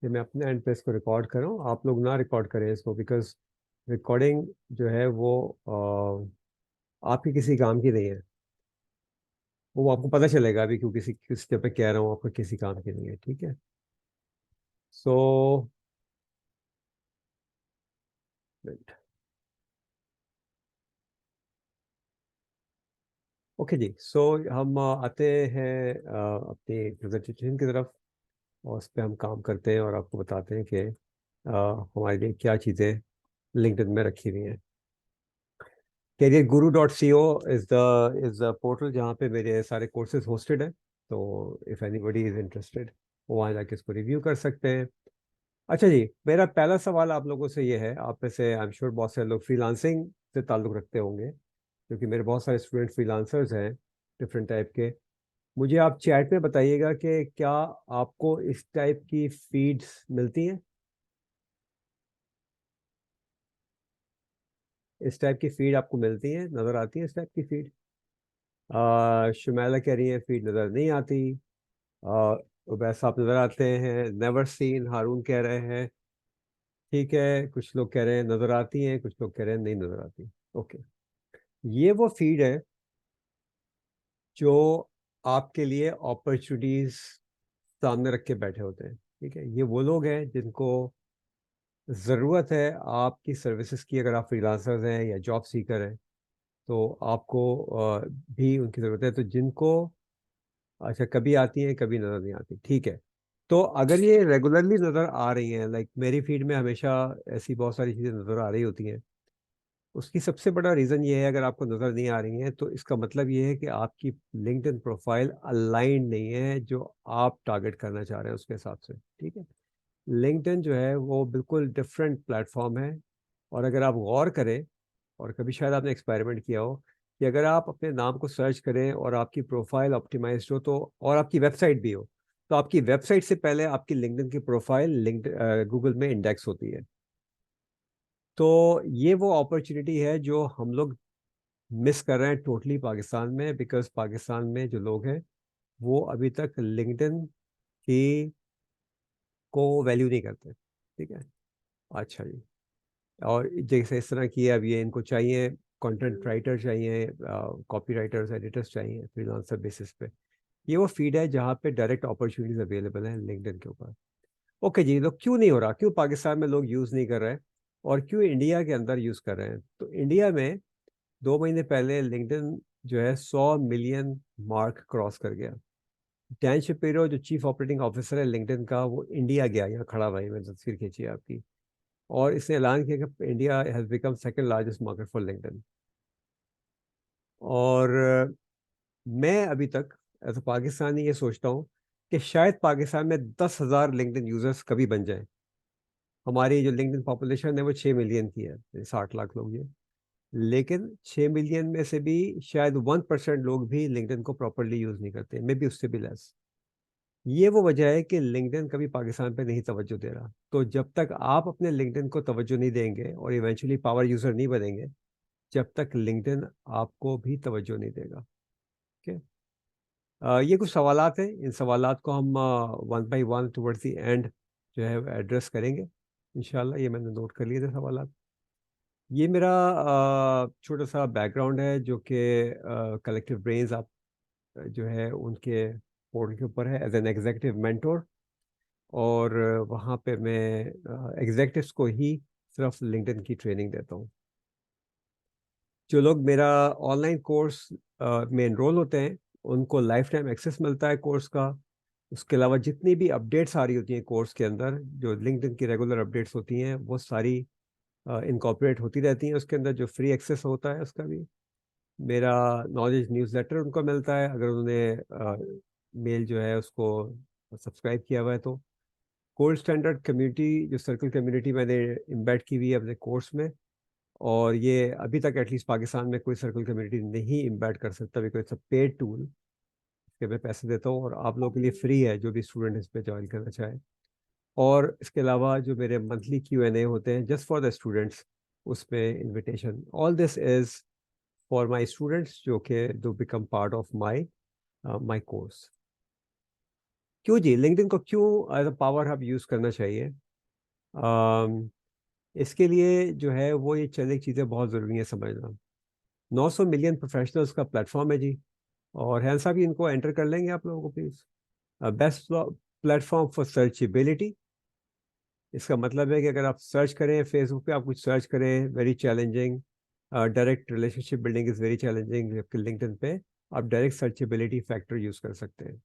कि मैं अपने एंड पे इसको रिकॉर्ड कर रहा हूँ, आप लोग ना रिकॉर्ड करें इसको, बिकॉज रिकॉर्डिंग जो है वो आपकी किसी काम की नहीं है। वो आपको पता चलेगा अभी क्यों किस जगह पे कह रहा हूँ, आपको किसी काम की नहीं है, ठीक है। सो ओके जी। सो हम आते हैं अपनी प्रेजेंटेशन की तरफ, और उस पर हम काम करते हैं और आपको बताते हैं कि हमारे लिए क्या चीज़ें लिंक्डइन में रखी हुई हैं। careerguru.co इज़ द पोर्टल जहाँ पे मेरे सारे कोर्सेज होस्टेड हैं। तो इफ़ एनीबडी इज़ इंटरेस्टेड, वो वहाँ जाके इसको रिव्यू कर सकते हैं। अच्छा जी, मेरा पहला सवाल आप लोगों से ये है, आप में से आई एम श्योर बहुत सारे लोग फ्रीलांसिंग से ताल्लुक़ रखते होंगे, क्योंकि मेरे बहुत सारे स्टूडेंट फ्रीलांसर्स हैं डिफरेंट टाइप के। मुझे आप चैट में बताइएगा कि क्या आपको इस टाइप की फीड्स मिलती हैं? इस टाइप की फीड आपको मिलती है, नज़र आती है इस टाइप की फीड? शुमैला कह रही है फीड नज़र नहीं आती। वैसा आप नज़र आते हैं, नेवर सीन हारून कह रहे हैं। ठीक है, कुछ लोग कह रहे हैं नज़र आती हैं, कुछ लोग कह रहे हैं नहीं नज़र आती। ओके, ये वो फीड है जो आपके लिए अपॉर्चुनिटीज सामने रख के बैठे होते हैं। ठीक है, ये वो लोग हैं जिनको ज़रूरत है आपकी सर्विसेज की। अगर आप फ्रीलांसर्स हैं या जॉब सीकर हैं तो आपको भी उनकी ज़रूरत है, तो जिनको अच्छा कभी आती हैं कभी नज़र नहीं आती। ठीक है, तो अगर ये रेगुलरली नज़र आ रही हैं, लाइक मेरी फीड में हमेशा ऐसी बहुत सारी चीज़ें नज़र आ रही होती हैं, उसकी सबसे बड़ा रीज़न ये है, अगर आपको नज़र नहीं आ रही हैं तो इसका मतलब ये है कि आपकी लिंक्डइन प्रोफाइल अलाइंड नहीं है जो आप टारगेट करना चाह रहे हैं उसके हिसाब से। ठीक है, लिंक्डइन जो है वो बिल्कुल डिफरेंट प्लेटफॉर्म है। और अगर आप गौर करें, और कभी शायद आपने एक्सपेरिमेंट किया हो, कि अगर आप अपने नाम को सर्च करें और आपकी प्रोफाइल ऑप्टिमाइज्ड हो तो, और आपकी वेबसाइट भी हो, तो आपकी वेबसाइट से पहले आपकी लिंक्डइन की प्रोफाइल गूगल में इंडेक्स होती है। तो ये वो अपॉर्चुनिटी है जो हम लोग मिस कर रहे हैं टोटली पाकिस्तान में, बिकॉज पाकिस्तान में जो लोग हैं वो अभी तक लिंक्डइन की को वैल्यू नहीं करते। ठीक है, अच्छा जी। और जैसे इस तरह की अब ये इनको चाहिए, कंटेंट राइटर चाहिए, कॉपी राइटर्स, एडिटर्स चाहिए फ्रीलांसर बेसिस पे। ये वो फीड है जहाँ पे डायरेक्ट अपॉर्चुनिटीज अवेलेबल हैं लिंक्डइन के ऊपर। ओके जी, तो क्यों नहीं हो रहा, क्यों पाकिस्तान में लोग यूज़ नहीं कर रहे हैं और क्यों इंडिया के अंदर यूज़ कर रहे हैं? तो इंडिया में 2 महीने पहले लिंक्डइन जो है 100 मिलियन मार्क क्रॉस कर गया। डैन शपेरो जो चीफ ऑपरेटिंग ऑफिसर है लिंक्डइन का, वो इंडिया गया, यहाँ खड़ा भाई, मैंने तस्वीर खींची है आपकी, और इसने ऐलान किया कि India has become second largest market for LinkedIn. और मैं अभी तक एज अ पाकिस्तानी ये सोचता हूँ कि शायद पाकिस्तान में 10,000 लिंक्डइन यूजर्स कभी बन जाएं। हमारी जो लिंक्डइन पॉपुलेशन है वो 6 मिलियन की है, 60 लाख लोग ये। लेकिन 6 मिलियन में से भी शायद 1% लोग भी लिंक्डइन को प्रॉपरली यूज़ नहीं करते, मे बी उससे भी लेस। ये वो वजह है कि लिंक्डइन कभी पाकिस्तान पे नहीं तवज्जो दे रहा। तो जब तक आप अपने लिंक्डइन को तवज्जो नहीं देंगे और इवेंचुअली पावर यूज़र नहीं बनेंगे, जब तक लिंक्डइन आपको भी तवज्जो नहीं देगा। ठीक है, ये कुछ सवालात हैं, इन सवालात को हम one by one towards the end जो है एड्रेस करेंगे इंशाल्लाह। ये मैंने नोट कर लिए थे सवालात। ये मेरा छोटा सा बैकग्राउंड है जो कि कलेक्टिव ब्रेन्स आप जो है उनके पोर्टल के ऊपर है एज एन एग्जीक्यूटिव मेंटोर। और वहाँ पे मैं एग्जीक्यूटिव्स को ही सिर्फ लिंक्डइन की ट्रेनिंग देता हूँ। जो लोग मेरा ऑनलाइन कोर्स में एनरोल होते हैं उनको लाइफ टाइम एक्सेस मिलता है कोर्स का। उसके अलावा जितनी भी अपडेट्स आ रही होती हैं कोर्स के अंदर, जो लिंक्डइन की रेगुलर अपडेट्स होती हैं, वो सारी इनकॉर्पोरेट होती रहती हैं उसके अंदर। जो फ्री एक्सेस होता है उसका भी, मेरा नॉलेज न्यूज़लेटर उनको मिलता है अगर उन्होंने मेल जो है उसको सब्सक्राइब किया हुआ है तो। गोल्ड स्टैंडर्ड कम्युनिटी, जो सर्कल कम्युनिटी मैंने इम्बेड की हुई है अपने कोर्स में, और ये अभी तक एटलीस्ट पाकिस्तान में कोई सर्कल कम्युनिटी नहीं इम्बेड कर सकता, because it's a paid tool. इसके मैं पैसे देता हूँ और आप लोगों के लिए फ्री है जो भी स्टूडेंट इस पर ज्वाइन करना चाहे। और इसके अलावा जो मेरे मंथली Q&A होते हैं जस्ट फॉर द स्टूडेंट्स, उसमें invitation, all this is for my students जो कि do become part of my my course. क्यों जी, लिंक्डइन को क्यों as a power hub use करना चाहिए? इसके लिए जो है वो ये चंद एक चीज़ें बहुत ज़रूरी है समझना। 900 मिलियन प्रोफेशनल्स का प्लेटफॉर्म है जी, और हैंस साहब इनको एंटर कर लेंगे आप लोगों को please. Best platform for searchability, इसका मतलब है कि अगर आप सर्च करें फेसबुक पे, आप कुछ सर्च करें very challenging, direct relationship building is very challenging, जबकि लिंक्डइन पे आप डायरेक्ट सर्चेबिलिटी फैक्टर यूज़ कर सकते हैं।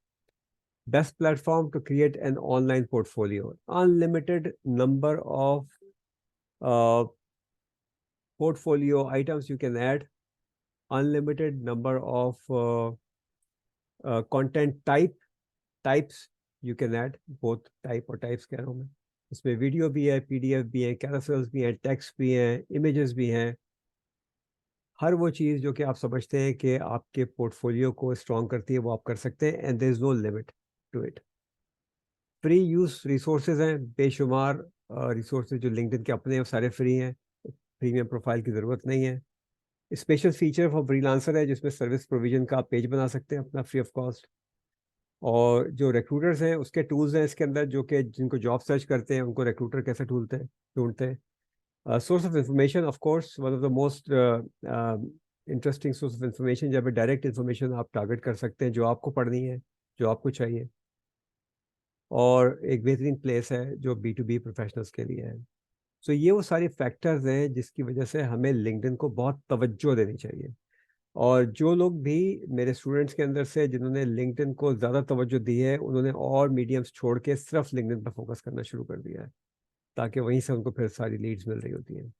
Best platform to create an online portfolio. Unlimited number of uh, portfolio items you can add. Unlimited number of content types you can add. Both type और types कह रहा हूँ मैं। इसमें video भी है, पीडीएफ भी है, कैरोसेल्स भी हैं, टेक्स्ट भी हैं, इमेजेस भी हैं। हर वो चीज़ जो कि आप समझते हैं कि आपके पोर्टफोलियो को स्ट्रॉन्ग करती है, वो आप कर सकते हैं, and there is no limit to it. Free use resources हैं बेशुमार, रिसोर्सेज जो लिंक्डइन के अपने हैं वो सारे फ्री हैं, प्रीमियम प्रोफाइल की ज़रूरत नहीं है। स्पेशल फीचर फॉर फ्रीलांसर है जिसमें सर्विस प्रोविजन का आप पेज बना सकते हैं अपना फ्री ऑफ कॉस्ट। और जो रिक्रूटर्स हैं उसके टूल्स हैं इसके अंदर, जो कि जिनको जॉब सर्च करते हैं उनको रिक्रूटर कैसे ढूंढते हैं। Source of information, of course one of the most interesting source of information, जब डायरेक्ट इंफॉर्मेशन आप टारगेट कर सकते हैं जो आपको पढ़नी है, जो आपको चाहिए। और एक बेहतरीन प्लेस है जो B2B प्रोफेशनल्स के लिए है। सो ये वो सारे फैक्टर्स हैं जिसकी वजह से हमें लिंक्डइन को बहुत तवज्जो देनी चाहिए। और जो लोग भी मेरे स्टूडेंट्स के अंदर से जिन्होंने लिंक्डइन को ज़्यादा तवज्जो दी है, उन्होंने और मीडियम्स छोड़ के सिर्फ लिंक्डइन पर फोकस करना शुरू कर दिया है, ताकि वहीं से उनको फिर सारी लीड्स मिल रही होती हैं।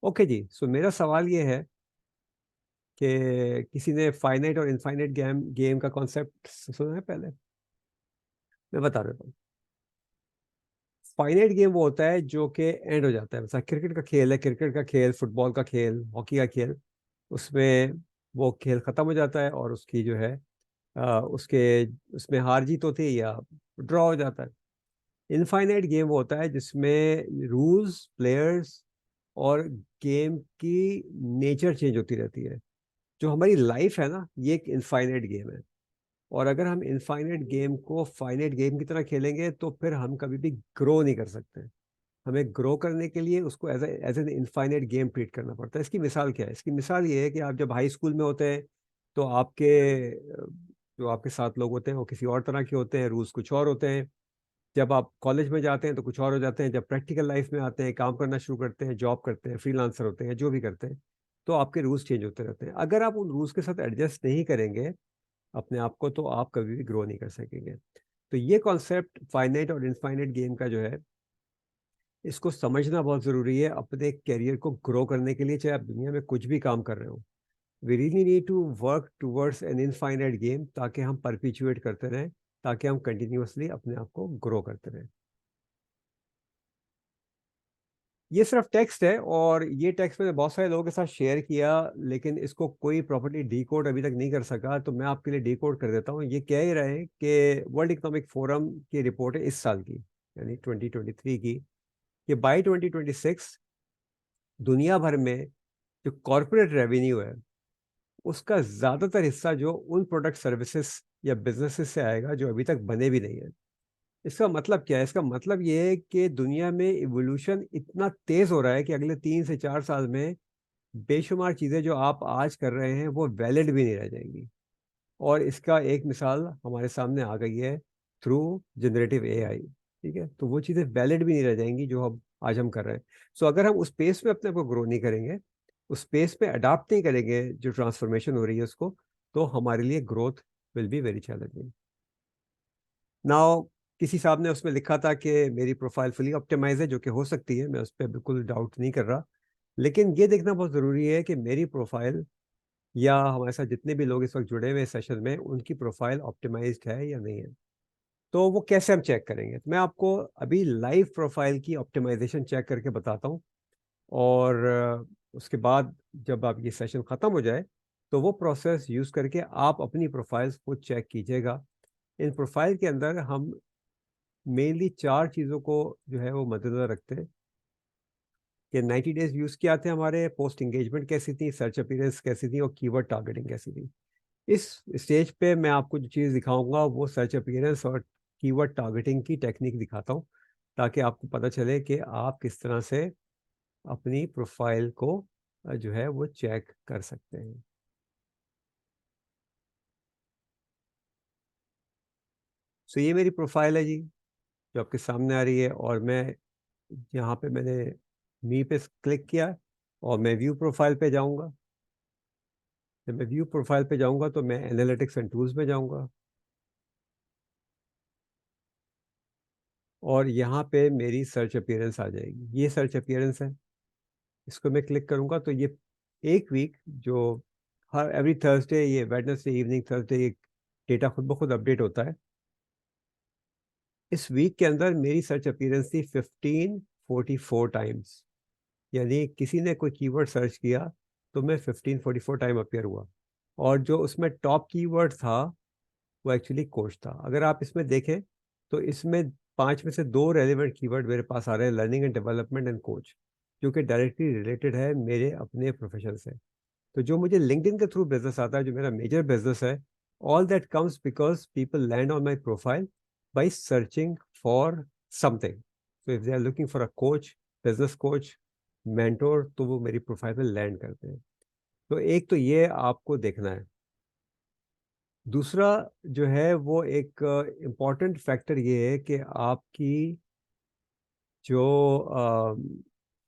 ओके जी, सो मेरा सवाल ये है कि किसी ने फाइनाइट और इनफाइनाइट गेम का कॉन्सेप्ट सुना है पहले? मैं बता देता हूँ। फाइनाइट गेम वो होता है जो कि एंड हो जाता है, जैसा क्रिकेट का खेल है, क्रिकेट का खेल, फुटबॉल का खेल, हॉकी का खेल, उसमें वो खेल ख़त्म हो जाता है और उसकी जो है उसके उसमें हार जीत होती है या ड्रॉ हो जाता है। इनफाइनाइट गेम वो होता है जिसमें रूल्स, प्लेयर्स और गेम की नेचर चेंज होती रहती है। जो हमारी लाइफ है ना, ये एक इनफाइनाइट गेम है। और अगर हम इनफाइनाइट गेम को फाइनाइट गेम की तरह खेलेंगे तो फिर हम कभी भी ग्रो नहीं कर सकते। हमें ग्रो करने के लिए उसको as an infinite game treat करना पड़ता है। इसकी मिसाल क्या है? इसकी मिसाल ये है कि आप जब हाई स्कूल में होते हैं तो आपके जो आपके साथ लोग होते हैं वो किसी और तरह के होते हैं, रूल्स कुछ और होते हैं। जब आप कॉलेज में जाते हैं तो कुछ और हो जाते हैं। जब प्रैक्टिकल लाइफ में आते हैं, काम करना शुरू करते हैं, जॉब करते हैं, फ्रीलांसर होते हैं, जो भी करते हैं, तो आपके रूल्स चेंज होते रहते हैं। अगर आप उन रूल्स के साथ एडजस्ट नहीं करेंगे अपने आप को, तो आप कभी भी ग्रो नहीं कर सकेंगे। तो ये कॉन्सेप्ट फाइनाइट और इनफाइनाइट गेम का जो है, इसको समझना बहुत ज़रूरी है अपने करियर को ग्रो करने के लिए, चाहे आप दुनिया में कुछ भी काम कर रहे हो। We really need to work towards an infinite game, ताकि हम परपिचुएट करते रहें, ताकि हम कंटिन्यूअसली अपने आप को ग्रो करते रहें। ये सिर्फ टेक्स्ट है, और ये टेक्स्ट मैंने बहुत सारे लोगों के साथ शेयर किया, लेकिन इसको कोई प्रॉपर्ली डी-कोड अभी तक नहीं कर सका, तो मैं आपके लिए डी-कोड कर देता हूँ। ये कह ही रहे हैं कि वर्ल्ड इकोनॉमिक फोरम की रिपोर्ट है इस साल की, यानी 2023 की, कि बाय 2026 दुनिया भर में जो कॉरपोरेट रेवेन्यू है उसका ज़्यादातर हिस्सा जो उन प्रोडक्ट सर्विसेज या बिजनेसेस से आएगा जो अभी तक बने भी नहीं है। इसका मतलब क्या है? इसका मतलब ये है कि दुनिया में इवोल्यूशन इतना तेज़ हो रहा है कि अगले 3 से 4 साल में बेशुमार चीज़ें जो आप आज कर रहे हैं वो वैलिड भी नहीं रह जाएंगी। और इसका एक मिसाल हमारे सामने आ गई है थ्रू जनरेटिव एआई। ठीक है, तो वो चीज़ें वैलिड भी नहीं रह जाएंगी जो हम आज हम कर रहे हैं। सो अगर हम उस स्पेस में अपने आप को ग्रो नहीं करेंगे, उस स्पेस में अडाप्ट नहीं करेंगे जो ट्रांसफॉर्मेशन हो रही है उसको, तो हमारे लिए growth will be very challenging. Now किसी साहब ने उसमें लिखा था कि मेरी प्रोफाइल फुली ऑप्टिमाइज है, जो कि हो सकती है, मैं उस पर बिल्कुल डाउट नहीं कर रहा। लेकिन ये देखना बहुत ज़रूरी है कि मेरी प्रोफाइल या हमारे साथ जितने भी लोग इस वक्त जुड़े हुए हैं सेशन में, उनकी प्रोफाइल ऑप्टिमाइज्ड है या नहीं है। तो वो कैसे हम चेक करेंगे? तो मैं आपको अभी लाइव प्रोफाइल की ऑप्टिमाइजेशन चेक करके बताता हूँ। और उसके बाद जब आप ये सेशन ख़त्म हो जाए तो वो प्रोसेस यूज़ करके आप अपनी प्रोफाइल्स को चेक कीजिएगा। इन प्रोफाइल के अंदर हम मेनली 4 चीज़ों को जो है वो मद्देनज़र रखते हैं कि 90 डेज़ व्यूज़ क्या थे हमारे, पोस्ट एंगेजमेंट कैसी थी, सर्च अपीयरेंस कैसी थी और कीवर्ड टारगेटिंग कैसी थी। इस स्टेज पे मैं आपको जो चीज़ दिखाऊंगा वो सर्च अपीयरेंस और कीवर्ड टारगेटिंग की टेक्निक दिखाता हूँ, ताकि आपको पता चले कि आप किस तरह से अपनी प्रोफाइल को जो है वो चेक कर सकते हैं। सो ये मेरी प्रोफाइल है जी, जो आपके सामने आ रही है, और मैं यहाँ पे मैंने मी पे क्लिक किया और मैं व्यू प्रोफाइल पे जाऊँगा। जब मैं व्यू प्रोफाइल पे जाऊँगा तो मैं एनालिटिक्स एंड टूल्स में जाऊँगा, और यहाँ पे मेरी सर्च अपीयरेंस आ जाएगी। ये सर्च अपीयरेंस है, इसको मैं क्लिक करूँगा तो ये एक वीक जो हर एवरी थर्सडे, ये वेडनेसडे इवनिंग, थर्सडे, ये डेटा खुद ब खुद अपडेट होता है। इस वीक के अंदर मेरी सर्च अपीयरेंस थी 1544 टाइम्स, यानी किसी ने कोई कीवर्ड सर्च किया तो मैं 1544 टाइम अपीयर हुआ। और जो उसमें टॉप कीवर्ड था वो एक्चुअली कोच था। अगर आप इसमें देखें तो इसमें 5 में से 2 रेलिवेंट कीवर्ड मेरे पास आ रहे हैं, learning and development and coach, जो कि डायरेक्टली रिलेटेड है मेरे अपने प्रोफेशन से। तो जो मुझे लिंक्डइन के थ्रू बिजनेस आता है, जो मेरा मेजर बिजनेस है, all that comes because people land on my profile by searching for something. So if they are looking for a coach, business coach, mentor, तो वो मेरी प्रोफाइल पे लैंड करते हैं। तो एक तो ये आपको देखना है। दूसरा जो है वो एक इम्पॉर्टेंट फैक्टर ये है कि आपकी जो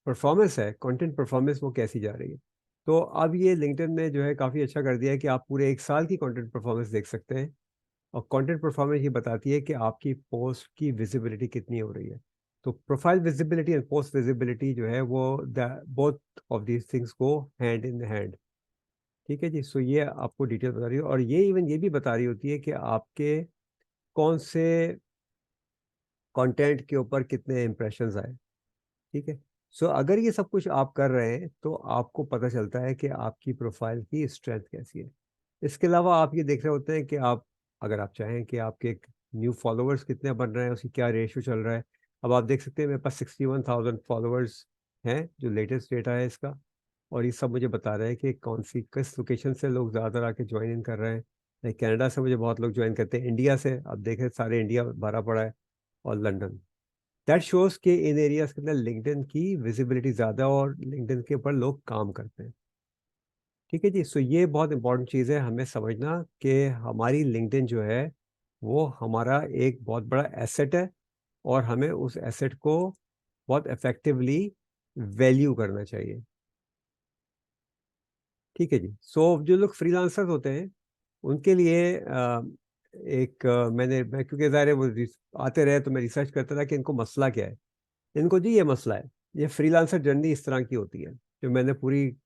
परफॉर्मेंस है, कंटेंट परफॉर्मेंस, वो कैसी जा रही है। तो अब ये लिंक्डइन ने जो है काफ़ी अच्छा कर दिया है कि आप पूरे एक साल की कंटेंट परफॉर्मेंस देख सकते हैं, और कंटेंट परफॉर्मेंस ये बताती है कि आपकी पोस्ट की विजिबिलिटी कितनी हो रही है। तो profile visibility and post visibility जो है वो both of these things go hand in hand. ठीक है जी। सो ये आपको डिटेल बता रही है, और ये इवन ये भी बता रही होती है कि आपके कौन से कंटेंट के ऊपर कितने इंप्रेशंस आए। ठीक है। सो अगर ये सब कुछ आप कर रहे हैं तो आपको पता चलता है कि आपकी प्रोफाइल की स्ट्रेंथ कैसी है। इसके अलावा आप ये देख रहे होते हैं कि आप, अगर आप चाहें कि आपके न्यू फॉलोअर्स कितने बन रहे हैं, उसकी क्या रेशियो चल रहा है। अब आप देख सकते हैं मेरे पास 61,000 फॉलोअर्स हैं, जो लेटेस्ट डेटा है इसका। और ये सब मुझे बता रहे हैं कि कौन सी किस लोकेशन से लोग ज़्यादातर आके ज्वाइन इन कर रहे हैं। लाइक कनाडा से मुझे बहुत लोग ज्वाइन करते हैं, इंडिया से आप देखें सारे इंडिया भरा पड़ा है, और लंदन। दैट शोज कि इन एरियाज के अंदर लिंक्डइन की विजिबिलिटी ज़्यादा है और लिंक्डइन के ऊपर लोग काम करते हैं। ठीक है जी। सो ये बहुत इंपॉर्टेंट चीज़ है हमें समझना कि हमारी लिंक्डइन जो है वो हमारा एक बहुत बड़ा एसेट है, और हमें उस एसेट को बहुत इफेक्टिवली वैल्यू करना चाहिए। ठीक है जी। सो जो लोग फ्रीलांसर्स होते हैं उनके लिए मैं क्योंकि ज़ाहिर है वो आते रहे तो मैं रिसर्च करता था कि इनको मसला क्या है। इनको जी ये मसला है, ये फ्रीलांसर जर्नी इस तरह की होती है, जो मैंने पूरी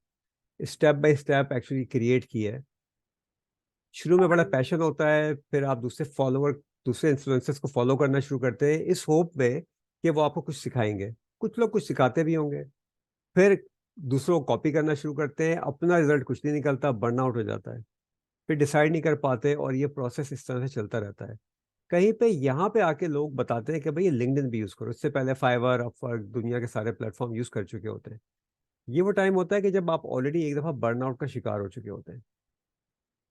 step by step actually create की है। शुरू में बड़ा पैशन होता है, फिर आप दूसरे इन्फ्लुएंसर्स को फॉलो करना शुरू करते हैं इस होप में कि वो आपको कुछ सिखाएंगे। कुछ लोग कुछ सिखाते भी होंगे। फिर दूसरों को कॉपी करना शुरू करते हैं, अपना रिजल्ट कुछ नहीं निकलता, बर्नआउट हो जाता है। फिर डिसाइड नहीं कर पाते, और ये प्रोसेस इस तरह से चलता रहता है। कहीं पे यहाँ पे आके लोग बताते हैं कि भाई ये लिंक्डइन भी यूज़ करो। इससे पहले फाइवर, अपवर्क, दुनिया के सारे प्लेटफॉर्म यूज़ कर चुके होते हैं। ये वो टाइम होता है कि जब आप ऑलरेडी एक दफ़ा बर्नआउट का शिकार हो चुके होते हैं।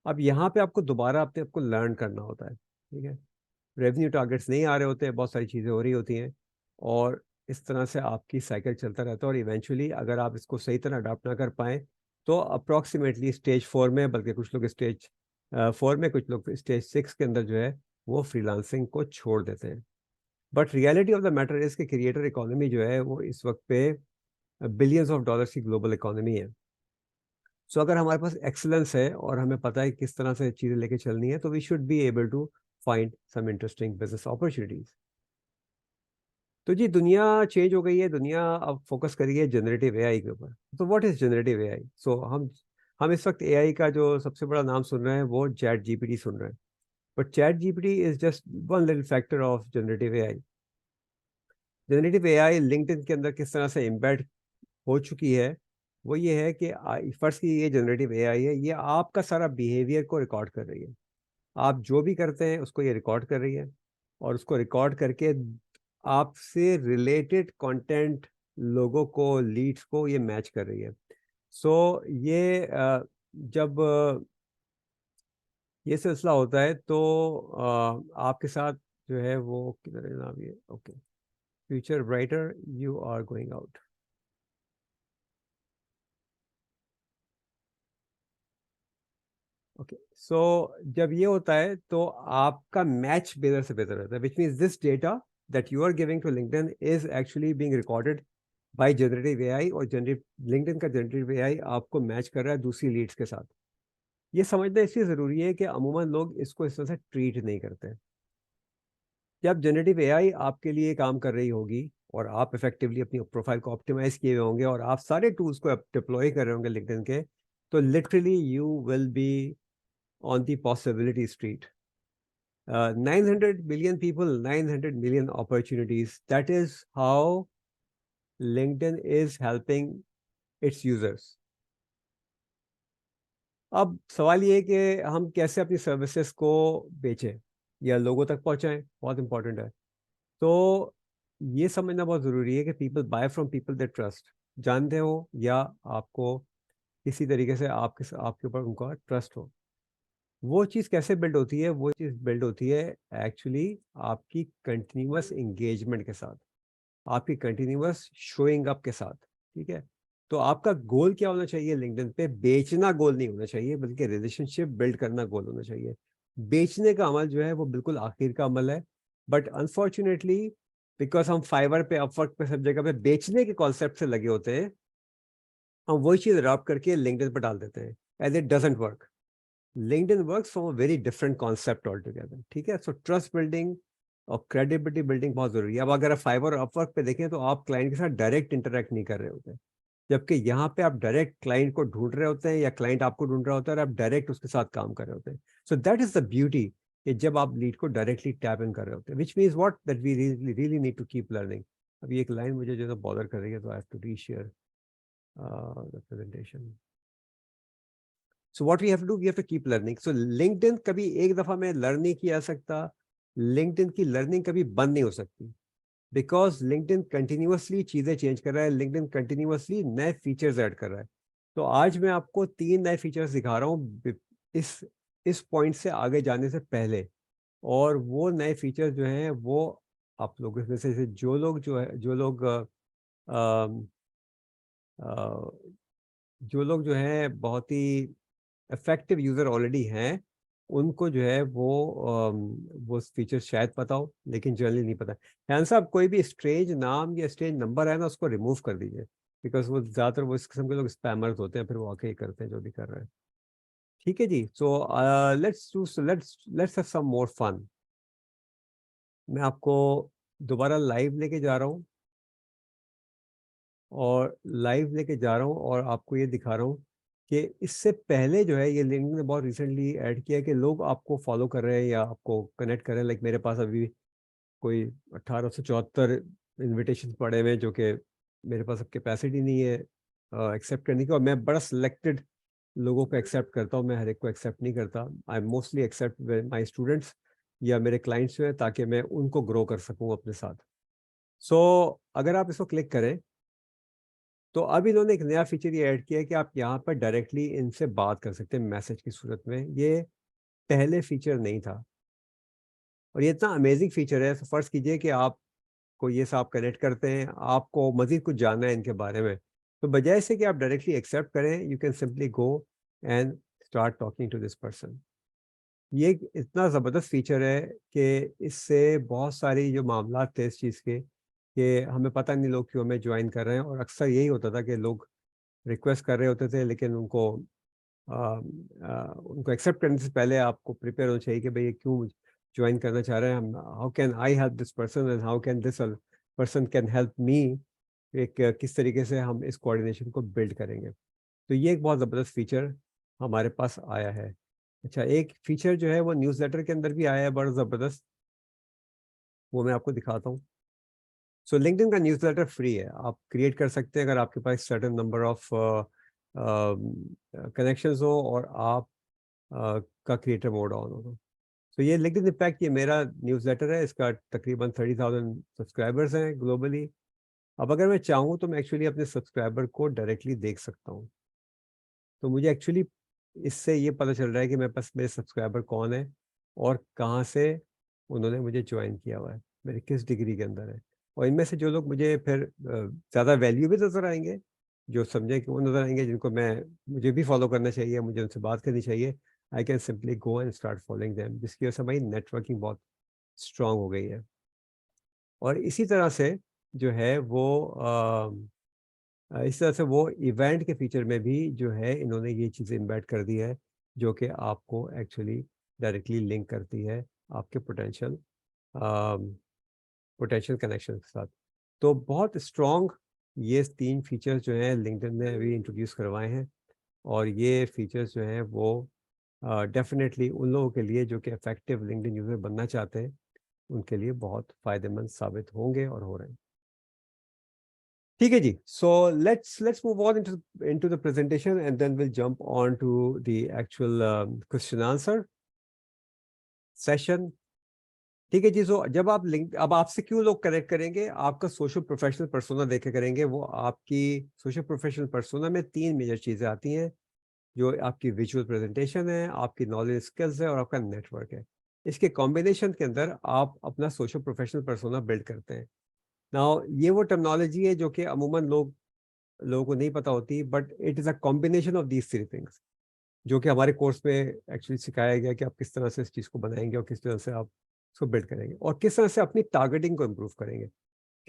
अब यहाँ पे आपको दोबारा अपने आपको लर्न करना होता है। ठीक है। रेवेन्यू टारगेट्स नहीं आ रहे होते हैं, बहुत सारी चीज़ें हो रही होती हैं, और इस तरह से आपकी साइकिल चलता रहता है। और इवेंचुअली अगर आप इसको सही तरह अडाप्ट ना कर पाएँ तो अप्रॉक्सीमेटली स्टेज 4 में, बल्कि कुछ लोग स्टेज 4 में, कुछ लोग स्टेज 6 के अंदर जो है वो फ्रीलांसिंग को छोड़ देते हैं। But reality of the matter is कि क्रिएटर इकोनॉमी जो है वो इस वक्त पे बिलियंस ऑफ डॉलर्स की ग्लोबल इकोनॉमी है। सो अगर हमारे पास एक्सलेंस है और हमें पता है किस तरह से चीज़ें लेके चलनी है, तो we should be able to find some interesting business opportunities. तो जी दुनिया चेंज हो गई है, दुनिया अब फोकस करी है जनरेटिव एआई के ऊपर। तो व्हाट इज जनरेटिव एआई? सो हम इस वक्त एआई का जो सबसे बड़ा नाम सुन रहे हैं वो चैट जीपीटी सुन रहे हैं। But chat GPT is just one little factor of generative AI. Generative AI LinkedIn के अंदर किस तरह से एम्बेड हो चुकी है, वो ये है कि फर्स्ट की ये जनरेटिव एआई है, ये आपका सारा बिहेवियर को रिकॉर्ड कर रही है। आप जो भी करते हैं उसको ये रिकॉर्ड कर रही है, और उसको रिकॉर्ड करके आपसे रिलेटेड कंटेंट, लोगों को, लीड्स को ये मैच कर रही है। सो ये जब ये सिलसिला होता है तो आपके साथ जो है वो किधर है नाम ये, okay, future brighter, you are going out. Okay, so जब ये होता है तो आपका मैच बेहतर से बेहतर रहता है, which means this data that you are giving to LinkedIn is actually being recorded by generative AI, और जनरेटिव लिंक्डइन का जनरेटिव एआई आपको मैच कर रहा है दूसरी लीड्स के साथ। ये समझना इसलिए ज़रूरी है कि अमूमन लोग इसको इस तरह से ट्रीट नहीं करते। जब जनरेटिव एआई आपके लिए काम कर रही होगी और आप इफेक्टिवली अपनी प्रोफाइल को ऑप्टिमाइज किए हुए होंगे और आप सारे टूल्स को डिप्लॉय कर रहे होंगे लिंक्डइन के, तो literally you will be on the possibility street. 900 million people, 900 million opportunities. That is how LinkedIn is helping its users. अब सवाल ये है कि हम कैसे अपनी सर्विसेज को बेचें या लोगों तक पहुंचाएं, बहुत इंपॉर्टेंट है। तो ये समझना बहुत ज़रूरी है कि people buy from people they trust, जानते हो या आपको किसी तरीके से आपके ऊपर उनका ट्रस्ट हो। वो चीज़ कैसे बिल्ड होती है? वो चीज़ बिल्ड होती है एक्चुअली आपकी कंटिन्यूअस एंगेजमेंट के साथ, आपकी कंटिन्यूअस शोइंग अप के साथ, ठीक है? तो आपका गोल क्या होना चाहिए लिंक्डइन पे? बेचना गोल नहीं होना चाहिए, बल्कि रिलेशनशिप बिल्ड करना गोल होना चाहिए। बेचने का अमल जो है वो बिल्कुल आखिर का अमल है, बट अनफॉर्चुनेटली बिकॉज हम फाइवर पे, अपवर्क पे, सब जगह पे बेचने के कॉन्सेप्ट से लगे होते हैं, हम वही चीज़ अडॉप्ट करके लिंक्डइन पर डाल देते हैं, as it doesn't work. LinkedIn works from a very different concept altogether, ठीक है? सो ट्रस्ट बिल्डिंग और क्रेडिबिलिटी बिल्डिंग बहुत जरूरी है। अब अगर आप फाइवर और अपवर्क पे देखें तो आप क्लाइंट के साथ डायरेक्ट इंटरेक्ट नहीं कर रहे होते, जबकि यहाँ पे आप डायरेक्ट क्लाइंट को ढूंढ रहे होते हैं या क्लाइंट आपको ढूंढ रहा होता है और आप डायरेक्ट उसके साथ काम कर रहे होते हैं। So that is the beauty कि जब आप लीड को डायरेक्टली टैप इन कर रहे होते हैं, which means what that we really need to keep learning. अभी एक लाइन मुझे जो बॉदर कर रही है, तो I have to reshare the presentation. So what we have to do, we have to keep learning. So LinkedIn कभी एक दफा में लर्न नहीं किया सकता, लिंक्डइन की लर्निंग कभी बंद नहीं हो सकती, बिकॉज लिंक्डइन कंटिन्यूअसली चीज़ें चेंज कर रहा है, लिंक्डइन कंटिन्यूअसली नए फीचर्स ऐड कर रहा है। तो आज मैं आपको 3 नए फीचर्स दिखा रहा हूँ इस इस पॉइंट से आगे जाने से पहले, और वो नए फीचर्स जो हैं वो आप लोगों में से जो लोग जो है जो लोग अ, अ, जो लोग जो हैं बहुत ही इफेक्टिव यूज़र ऑलरेडी हैं, उनको जो है वो फीचर शायद पता हो, लेकिन जनरली नहीं पता। ध्यान साहब, कोई भी स्ट्रेंज नाम या स्ट्रेंज नंबर है ना, उसको रिमूव कर दीजिए, बिकॉज वो ज़्यादातर वो इस किस्म के लोग स्पैमर्स होते हैं, फिर वो आके ही करते हैं जो भी कर रहे हैं। ठीक है जी, so let's have some more fun. मैं आपको दोबारा लाइव लेके जा रहा हूँ, और लाइव लेके जा रहा हूँ और आपको ये दिखा रहा हूँ कि इससे पहले जो है ये लिंक्डइन ने बहुत रिसेंटली ऐड किया है कि लोग आपको फॉलो कर रहे हैं या आपको कनेक्ट कर रहे हैं। लाइक मेरे पास अभी कोई 1874 इनविटेशन पड़े हुए हैं, जो कि मेरे पास अब कैपेसिटी नहीं है एक्सेप्ट करने की, और मैं बड़ा सिलेक्टेड लोगों को एक्सेप्ट करता हूँ, मैं हर एक को एक्सेप्ट नहीं करता। I mostly accept my students या मेरे क्लाइंट्स जो है, ताकि मैं उनको ग्रो कर सकूँ अपने साथ। सो अगर आप इसको क्लिक करें तो अब इन्होंने एक नया फीचर ये ऐड किया है कि आप यहाँ पर डायरेक्टली इनसे बात कर सकते हैं मैसेज की सूरत में। ये पहले फीचर नहीं था, और ये इतना अमेजिंग फीचर है। फर्ज कीजिए कि आपको ये सब कनेक्ट करते हैं, आपको मजीद कुछ जानना है इनके बारे में, तो बजाय से कि आप डायरेक्टली एक्सेप्ट करें, you can simply go and start talking to this person. ये एक इतना ज़बरदस्त फीचर है कि इससे बहुत सारी जो मामला थे इस चीज़ के, कि हमें पता नहीं लोग क्यों हमें ज्वाइन कर रहे हैं, और अक्सर यही होता था कि लोग रिक्वेस्ट कर रहे होते थे, लेकिन उनको एक्सेप्ट करने से पहले आपको प्रिपेयर होना चाहिए कि भाई ये क्यों ज्वाइन करना चाह रहे हैं हम, how can I help this person and how can this person can help me, एक किस तरीके से हम इस कोऑर्डिनेशन को बिल्ड करेंगे। तो ये एक बहुत ज़बरदस्त फीचर हमारे पास आया है। अच्छा, एक फीचर जो है वो न्यूज़लेटर के अंदर भी आया है, बड़ा ज़बरदस्त, वो मैं आपको दिखाता हूँ। सो लिंक्डइन का न्यूज़लेटर फ्री है, आप क्रिएट कर सकते हैं अगर आपके पास सर्टेन नंबर ऑफ कनेक्शंस हो और आप का क्रिएटर मोड ऑन हो। तो ये लिंक्डइन इम्पैक्ट, ये मेरा न्यूज़लेटर है, इसका तकरीबन 30,000 सब्सक्राइबर्स हैं ग्लोबली। अब अगर मैं चाहूँ तो मैं एक्चुअली अपने सब्सक्राइबर को डायरेक्टली देख सकता हूँ। तो मुझे एक्चुअली इससे ये पता चल रहा है कि मेरे पास मेरे सब्सक्राइबर कौन है और कहाँ से उन्होंने मुझे ज्वाइन किया हुआ है, मेरे किस डिग्री के अंदर है। और इनमें से जो लोग मुझे फिर ज़्यादा वैल्यू भी नज़र आएंगे, जो समझे कि वो नज़र आएंगे, जिनको मुझे भी फॉलो करना चाहिए, मुझे उनसे बात करनी चाहिए, I can simply go and start following them, जिसकी वजह से हमारी नेटवर्किंग बहुत स्ट्रांग हो गई है। और इसी तरह से जो है वो इस तरह से वो इवेंट के फीचर में भी जो है इन्होंने ये चीज़ें इम्बेड कर दी है, जो कि आपको एक्चुअली डायरेक्टली लिंक करती है आपके पोटेंशियल कनेक्शन के साथ। तो बहुत स्ट्रॉन्ग ये 3 फीचर्स जो हैं लिंक्डइन ने अभी इंट्रोड्यूस करवाए हैं, और ये फीचर्स जो हैं वो डेफिनेटली उन लोगों के लिए जो कि इफेक्टिव लिंक्डइन यूज़र बनना चाहते हैं, उनके लिए बहुत फ़ायदेमंद साबित होंगे और हो रहे हैं। ठीक है जी, so let's move on into the presentation and then will jump on to the actual question answer session. ठीक है जी, सो जब आप लिंक, अब आपसे क्यों लोग कनेक्ट करेंगे, आपका सोशल प्रोफेशनल पर्सोना देखे करेंगे। वो आपकी सोशल प्रोफेशनल पर्सोना में 3 मेजर चीज़ें आती हैं, जो आपकी विजुअल प्रेजेंटेशन है, आपकी नॉलेज स्किल्स है, और आपका नेटवर्क है। इसके कॉम्बिनेशन के अंदर आप अपना सोशल प्रोफेशनल पर्सोना बिल्ड करते हैं। नाउ ये वो टर्मिनोलॉजी है जो कि अमूमन लोगों को नहीं पता होती, but it is a combination of these 3 things, जो कि हमारे कोर्स में एक्चुअली सिखाया गया कि आप किस तरह से इस चीज़ को बनाएंगे और किस तरह से आप उसको बिल्ड करेंगे, और किस तरह से अपनी टारगेटिंग को इम्प्रूव करेंगे।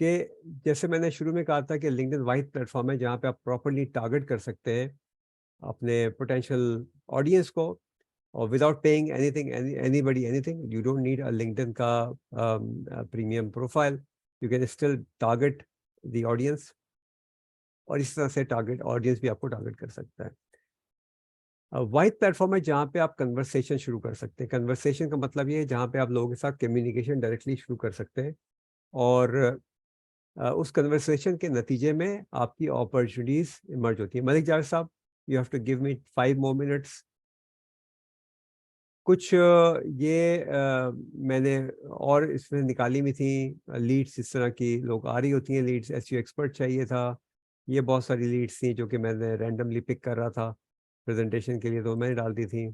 कि जैसे मैंने शुरू में कहा था कि लिंक्डइन वाइड प्लेटफॉर्म है जहाँ पे आप प्रॉपर्ली टारगेट कर सकते हैं अपने पोटेंशियल ऑडियंस को, और without paying anything anybody anything. You don't need a LinkedIn का premium profile, you can still target the audience, और इस तरह से टारगेट ऑडियंस भी आपको टारगेट कर सकता है। वाइड प्लेटफॉर्म है जहाँ पे आप कन्वर्सेशन शुरू कर सकते हैं। कन्वर्सेशन का मतलब ये है जहाँ पे आप लोगों के साथ कम्युनिकेशन डायरेक्टली शुरू कर सकते हैं, और उस कन्वर्सेशन के नतीजे में आपकी अपॉर्चुनिटीज इमर्ज होती है। मलिक जावेद साहब, you have to give me 5 more minutes. कुछ मैंने और इसमें निकाली भी थी लीड्स, इस तरह की लोग आ रही होती हैं लीड्स, एसईओ एक्सपर्ट चाहिए था, ये बहुत सारी लीड्स थी जो कि मैंने रैंडमली पिक कर रहा था प्रेजेंटेशन के लिए, तो मैंने डाल दी थी।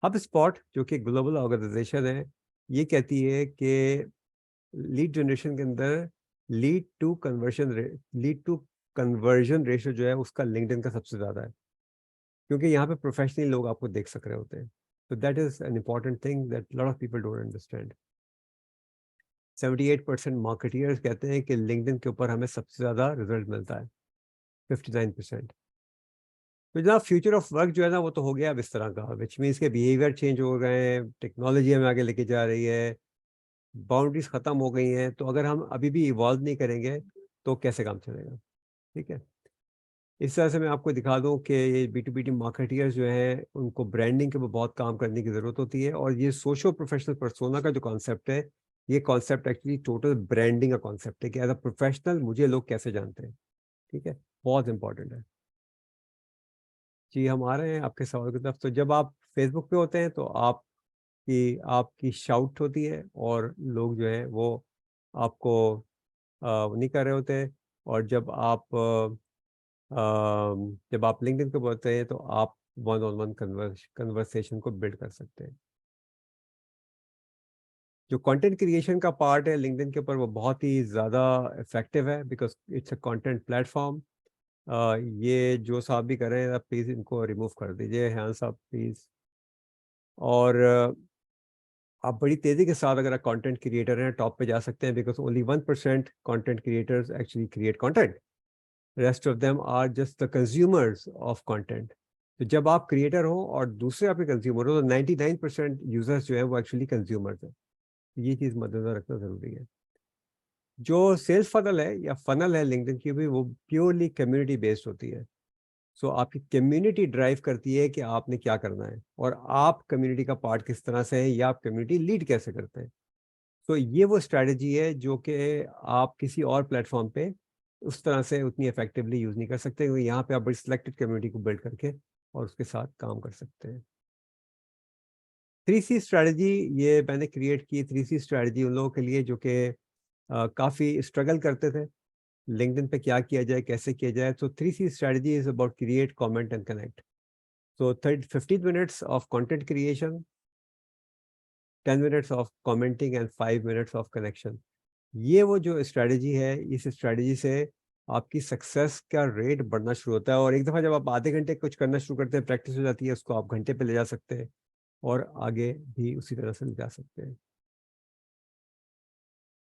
हब स्पॉट जो कि ग्लोबल ऑर्गेनाइजेशन है, ये कहती है कि लीड जनरेशन के अंदर लीड टू कन्वर्जन रेशियो जो है उसका लिंक्डइन का सबसे ज़्यादा है, क्योंकि यहाँ पे प्रोफेशनली लोग आपको देख सक रहे होते हैं। तो that is an important thing that lot of people don't understand. 78% marketeers कहते हैं कि लिंक्डइन के ऊपर हमें सबसे ज़्यादा रिजल्ट मिलता है, 59%। तो जनाब फ्यूचर ऑफ वर्क जो है ना वो तो हो गया अब इस तरह का, विच मीन्स के बिहेवियर चेंज हो गए हैं, टेक्नोलॉजी हमें आगे लेके जा रही है, बाउंड्रीज ख़त्म हो गई हैं। तो अगर हम अभी भी इवॉल्व नहीं करेंगे तो कैसे काम चलेगा। ठीक है, इस तरह से मैं आपको दिखा दूं कि ये B2B मार्केटियर्स जो है उनको ब्रांडिंग के ऊपर बहुत काम करने की ज़रूरत होती है, और ये सोशल प्रोफेशनल पर्सोना का जो कॉन्सेप्ट है, ये कॉन्सेप्ट एक्चुअली टोटल ब्रांडिंग का कॉन्सेप्ट है कि एज अ प्रोफेशनल मुझे लोग कैसे जानते हैं। ठीक है, बहुत इंपॉर्टेंट है जी। हम आ रहे हैं आपके सवाल की तरफ। तो जब आप फेसबुक पे होते हैं तो आपकी शाउट होती है, और लोग जो है वो आपको वो नहीं कर रहे होते हैं। और जब आप लिंक्डइन पे बोलते हैं तो आप वन ऑन वन कन्वर्सेशन को बिल्ड कर सकते हैं। जो कंटेंट क्रिएशन का पार्ट है लिंक्डइन के ऊपर, वो बहुत ही ज़्यादा इफेक्टिव है, because it's a content platform. ये जो साहब भी कर रहे हैं, प्लीज़ इनको रिमूव कर दीजिए, हाँ साहब प्लीज़। और आप बड़ी तेज़ी के साथ अगर आप कंटेंट क्रिएटर हैं टॉप पे जा सकते हैं, because only 1% content creators actually create content, rest of them are just the consumers of content. तो जब आप क्रिएटर हो और दूसरे आपके कंज्यूमर हो, तो 99% यूजर्स जो है वो एक्चुअली कंज्यूमर्स हैं। ये चीज़ मद्देनजर रखना ज़रूरी है। जो सेल्स फनल है या फनल है लिंक्डइन की भी, वो प्योरली कम्युनिटी बेस्ड होती है। सो आपकी कम्युनिटी ड्राइव करती है कि आपने क्या करना है, और आप कम्युनिटी का पार्ट किस तरह से है, या आप कम्युनिटी लीड कैसे करते हैं। तो ये वो स्ट्रैटेजी है जो कि आप किसी और प्लेटफॉर्म पे उस तरह से उतनी इफेक्टिवली यूज़ नहीं कर सकते, क्योंकि यहाँ पे आप बड़ी सिलेक्टेड कम्युनिटी को बिल्ड करके और उसके साथ काम कर सकते हैं। 3C स्ट्रैटेजी ये मैंने क्रिएट की। 3C स्ट्रैटेजी उन लोगों के लिए जो कि काफ़ी स्ट्रगल करते थे लिंक्डइन पे, क्या किया जाए, कैसे किया जाए। तो 3C strategy is about create, comment and connect. So 15 minutes of content creation, 10 minutes of commenting and 5 minutes of connection. ये वो जो स्ट्रेटजी है, इस स्ट्रेटजी से आपकी सक्सेस का रेट बढ़ना शुरू होता है। और एक दफ़ा जब आप आधे घंटे कुछ करना शुरू करते हैं, प्रैक्टिस हो जाती है, उसको आप घंटे पे ले जा सकते हैं और आगे भी उसी तरह से ले जा सकते हैं।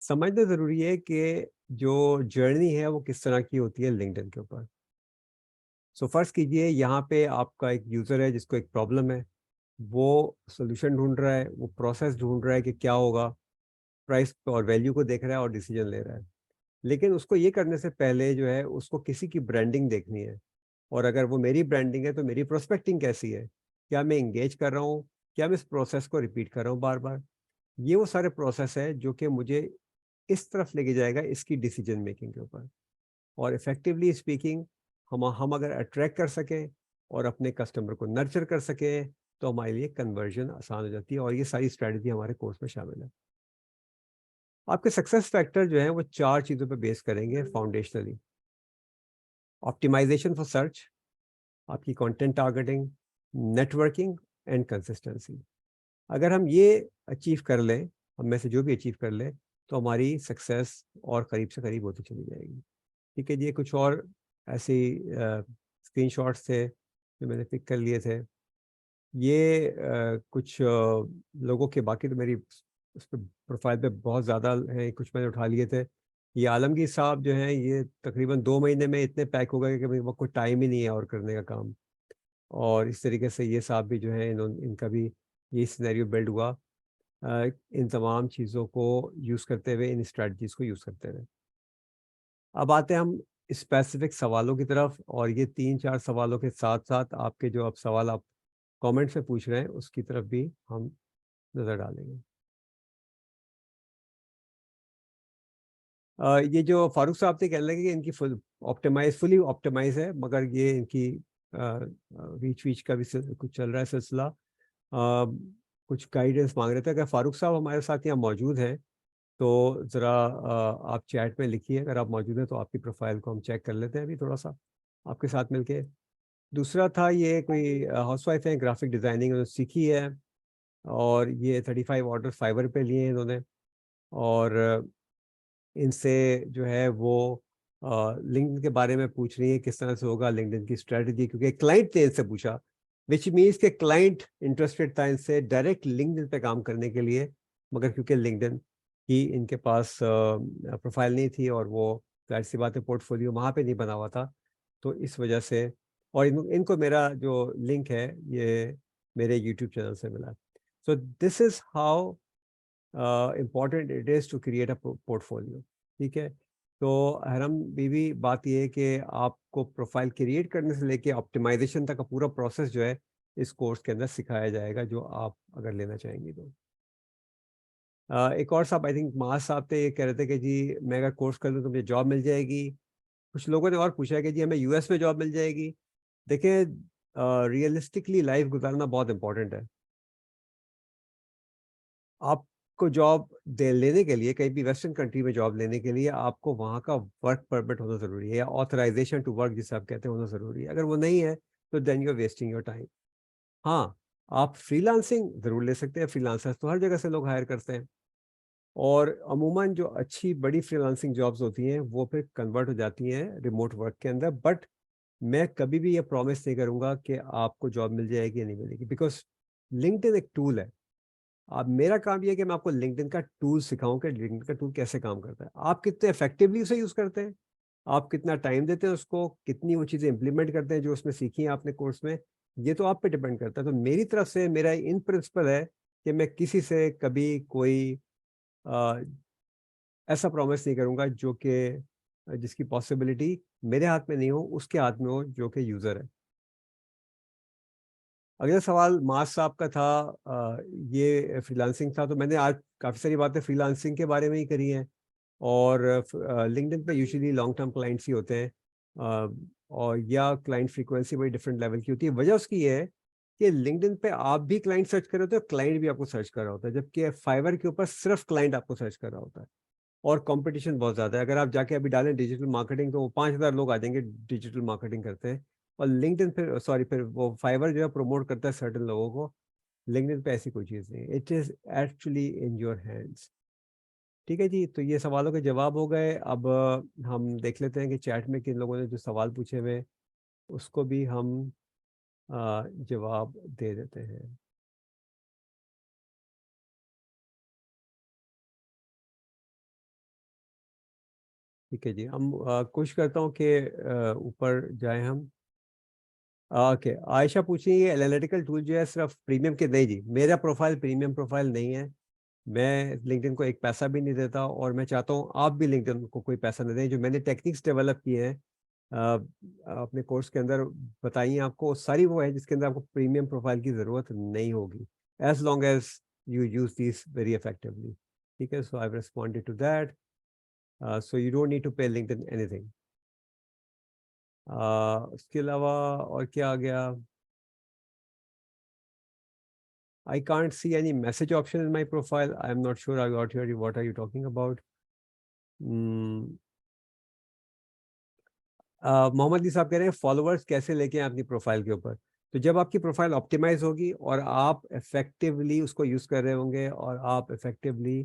समझना ज़रूरी है कि जो जर्नी है वो किस तरह की होती है लिंक्डइन के ऊपर। सो फ़र्ज़ कीजिए यहाँ पे आपका एक यूज़र है जिसको एक प्रॉब्लम है, वो सॉल्यूशन ढूँढ रहा है, वो प्रोसेस ढूँढ रहा है कि क्या होगा, प्राइस और वैल्यू को देख रहा है और डिसीजन ले रहा है। लेकिन उसको ये करने से पहले जो है उसको किसी की ब्रांडिंग देखनी है। और अगर वो मेरी ब्रांडिंग है तो मेरी प्रोस्पेक्टिंग कैसी है? क्या मैं एंगेज कर रहा हूँ? क्या मैं इस प्रोसेस को रिपीट कर रहा हूँ बार-बार? ये वो सारे प्रोसेस है जो कि मुझे इस तरफ लेके जाएगा इसकी डिसीजन मेकिंग के ऊपर। और इफेक्टिवली स्पीकिंग हम अगर अट्रैक्ट कर सकें और अपने कस्टमर को नर्चर कर सकें तो हमारे लिए कन्वर्जन आसान हो जाती है। और ये सारी स्ट्रैटेजी हमारे कोर्स में शामिल है। आपके सक्सेस फैक्टर जो है वो 4 चीज़ों पे बेस करेंगे फाउंडेशनली। ऑप्टिमाइजेशन फॉर सर्च, आपकी content targeting, networking and consistency. अगर हम ये अचीव कर लें, हम में से जो भी अचीव कर ले, तो हमारी सक्सेस और करीब से करीब होती चली जाएगी। ठीक है जी, ये कुछ और ऐसी स्क्रीनशॉट्स थे जो मैंने पिक कर लिए थे। ये कुछ लोगों के, बाकी तो मेरी उस पे प्रोफाइल पे बहुत ज़्यादा हैं, कुछ मैंने उठा लिए थे। ये आलमगीर साहब जो हैं, ये तकरीबन 2 महीने में इतने पैक हो गए कि मेरे को टाइम ही नहीं है और करने का काम। और इस तरीके से ये साहब भी जो हैं, इनका भी ये सिनेरियो बिल्ड हुआ इन तमाम चीज़ों को यूज़ करते हुए, इन स्ट्रैटेजीज़ को यूज़ करते हुए। अब आते हैं हम स्पेसिफिक सवालों की तरफ, और ये 3-4 सवालों के साथ-साथ आपके जो अब सवाल आप कमेंट्स में पूछ रहे हैं, उसकी तरफ भी हम नज़र डालेंगे। ये जो फारूक साहब थे, कहने लगे कि इनकी फुली ऑप्टिमाइज़ है, मगर ये इनकी रीच-वीच का भी कुछ चल रहा है सिलसिला। कुछ गाइडेंस माँग रहे थे। अगर फारूक साहब हमारे साथ यहाँ मौजूद हैं, तो ज़रा आप चैट में लिखिए, अगर आप मौजूद हैं तो आपकी प्रोफ़ाइल को हम चेक कर लेते हैं अभी थोड़ा-सा आपके साथ मिलके। दूसरा था, ये कोई हाउसवाइफ़ है, ग्राफ़िक डिज़ाइनिंग उन्होंने सीखी है, और ये 35 ऑर्डर्स फाइवर पे लिए हैं इन्होंने। और इनसे जो है वो लिंक्डइन के बारे में पूछ रही है, किस तरह से होगा लिंक्डइन की स्ट्रैटेजी, क्योंकि क्लाइंट ने इनसे पूछा, व्हिच मीन्स कि क्लाइंट इंटरेस्टेड था इनसे डायरेक्ट लिंक्डइन पे काम करने के लिए, मगर क्योंकि लिंक्डइन की इनके पास प्रोफाइल नहीं थी, और वो जाहिर सी बात है पोर्टफोलियो वहाँ पे नहीं बना हुआ था, तो इस वजह से। और इनको मेरा जो लिंक है ये मेरे यूट्यूब चैनल से मिला। So this is how important it is to create a portfolio. ठीक है, तो अहरम बीवी, बात ये है कि आपको प्रोफाइल क्रिएट करने से लेके ऑप्टिमाइजेशन तक का पूरा प्रोसेस जो है इस कोर्स के अंदर सिखाया जाएगा, जो आप अगर लेना चाहेंगी तो। एक और साहब, आई थिंक मास साहब थे, ये कह रहे थे कि जी मैं अगर कोर्स कर लूँ तो मुझे जॉब मिल जाएगी। कुछ लोगों ने और पूछा है कि जी हमें यूएस में जॉब मिल जाएगी। देखिए, रियलिस्टिकली लाइफ गुजारना बहुत इंपॉर्टेंट है। आपको जॉब दे लेने के लिए, कहीं भी वेस्टर्न कंट्री में जॉब लेने के लिए, आपको वहाँ का वर्क परमिट होना ज़रूरी है, या ऑथराइजेशन टू वर्क जिसे आप कहते हैं, होना ज़रूरी है। अगर वो नहीं है तो then you are wasting your time. हाँ, आप फ्रीलांसिंग ज़रूर ले सकते हैं, फ्रीलांसर्स तो हर जगह से लोग हायर करते हैं। और अमूमन जो अच्छी बड़ी फ्रीलांसिंग जॉब्स होती हैं वो फिर कन्वर्ट हो जाती हैं रिमोट वर्क के अंदर। बट मैं कभी भी ये प्रॉमिस नहीं करूँगा कि आपको जॉब मिल जाएगी या नहीं मिलेगी, बिकॉज़ लिंक्डइन एक टूल है। अब मेरा काम ये है कि मैं आपको लिंक्डइन का टूल सिखाऊँ कि लिंक्डइन का टूल कैसे काम करता है। आप कितने इफेक्टिवली उसे यूज़ करते हैं, आप कितना टाइम देते हैं उसको, कितनी वो चीज़ें इम्प्लीमेंट करते हैं जो उसमें सीखी हैं आपने कोर्स में, ये तो आप पे डिपेंड करता है। तो मेरी तरफ से मेरा इन प्रिंसिपल है कि मैं किसी से कभी कोई अ, ऐसा प्रॉमिस नहीं करूँगा जो कि जिसकी पॉसिबिलिटी मेरे हाथ में नहीं हो, उसके हाथ में हो जो कि यूज़र है। अगला सवाल मास साहब का था, ये फ्रीलांसिंग था, तो मैंने आज काफ़ी सारी बातें फ्रीलांसिंग के बारे में ही करी हैं। और लिंक्डइन पे यूजुअली लॉन्ग टर्म क्लाइंट्स ही होते हैं, और या क्लाइंट फ्रीक्वेंसी बड़ी डिफरेंट लेवल की होती है। वजह उसकी ये है कि लिंक्डइन पे आप भी क्लाइंट सर्च कर रहे होते हो, क्लाइंट भी आपको सर्च कर रहा होता है, जबकि फाइवर के ऊपर सिर्फ क्लाइंट आपको सर्च कर रहा होता है। और कंपटीशन बहुत ज़्यादा है। अगर आप जाके अभी डालें डिजिटल मार्केटिंग, तो वो 5,000 लोग आ जाएंगे डिजिटल मार्केटिंग करते हैं। और लिंक्डइन फिर वो फाइवर जो है प्रमोट करता है सर्टेन लोगों को, लिंक्डइन पे ऐसी कोई चीज़ नहीं, it is actually in your hands. ठीक है जी, तो ये सवालों के जवाब हो गए। अब हम देख लेते हैं कि चैट में किन लोगों ने जो सवाल पूछे हुए उसको भी हम जवाब दे देते हैं। ठीक है जी, हम कोशिश करता हूँ कि ऊपर जाएं हम। ओके, आयशा पूछ रही है एनालिटिकल टूल जो है सिर्फ प्रीमियम के? नहीं जी, मेरा प्रोफाइल प्रीमियम प्रोफाइल नहीं है। मैं लिंक्डइन को एक पैसा भी नहीं देता, और मैं चाहता हूँ आप भी लिंक्डइन को कोई पैसा नहीं दें। जो मैंने टेक्निक्स डेवलप किए हैं अपने कोर्स के अंदर बताई हैं आपको, सारी वो है जिसके अंदर आपको प्रीमियम प्रोफाइल की ज़रूरत नहीं होगी, as long as you use this very effectively. ठीक है, so I responded to that. So you don't need to pay LinkedIn anything. उसके अलावा और क्या आ गया? I can't see any message option in my profile. I'm not sure I got here. What are you talking about? Hmm. Mohammad Ali साहब कह रहे हैं followers कैसे लेके आए अपनी प्रोफाइल के ऊपर। तो जब आपकी प्रोफाइल ऑप्टिमाइज होगी और आप इफेक्टिवली उसको यूज कर रहे होंगे और आप इफेक्टिवली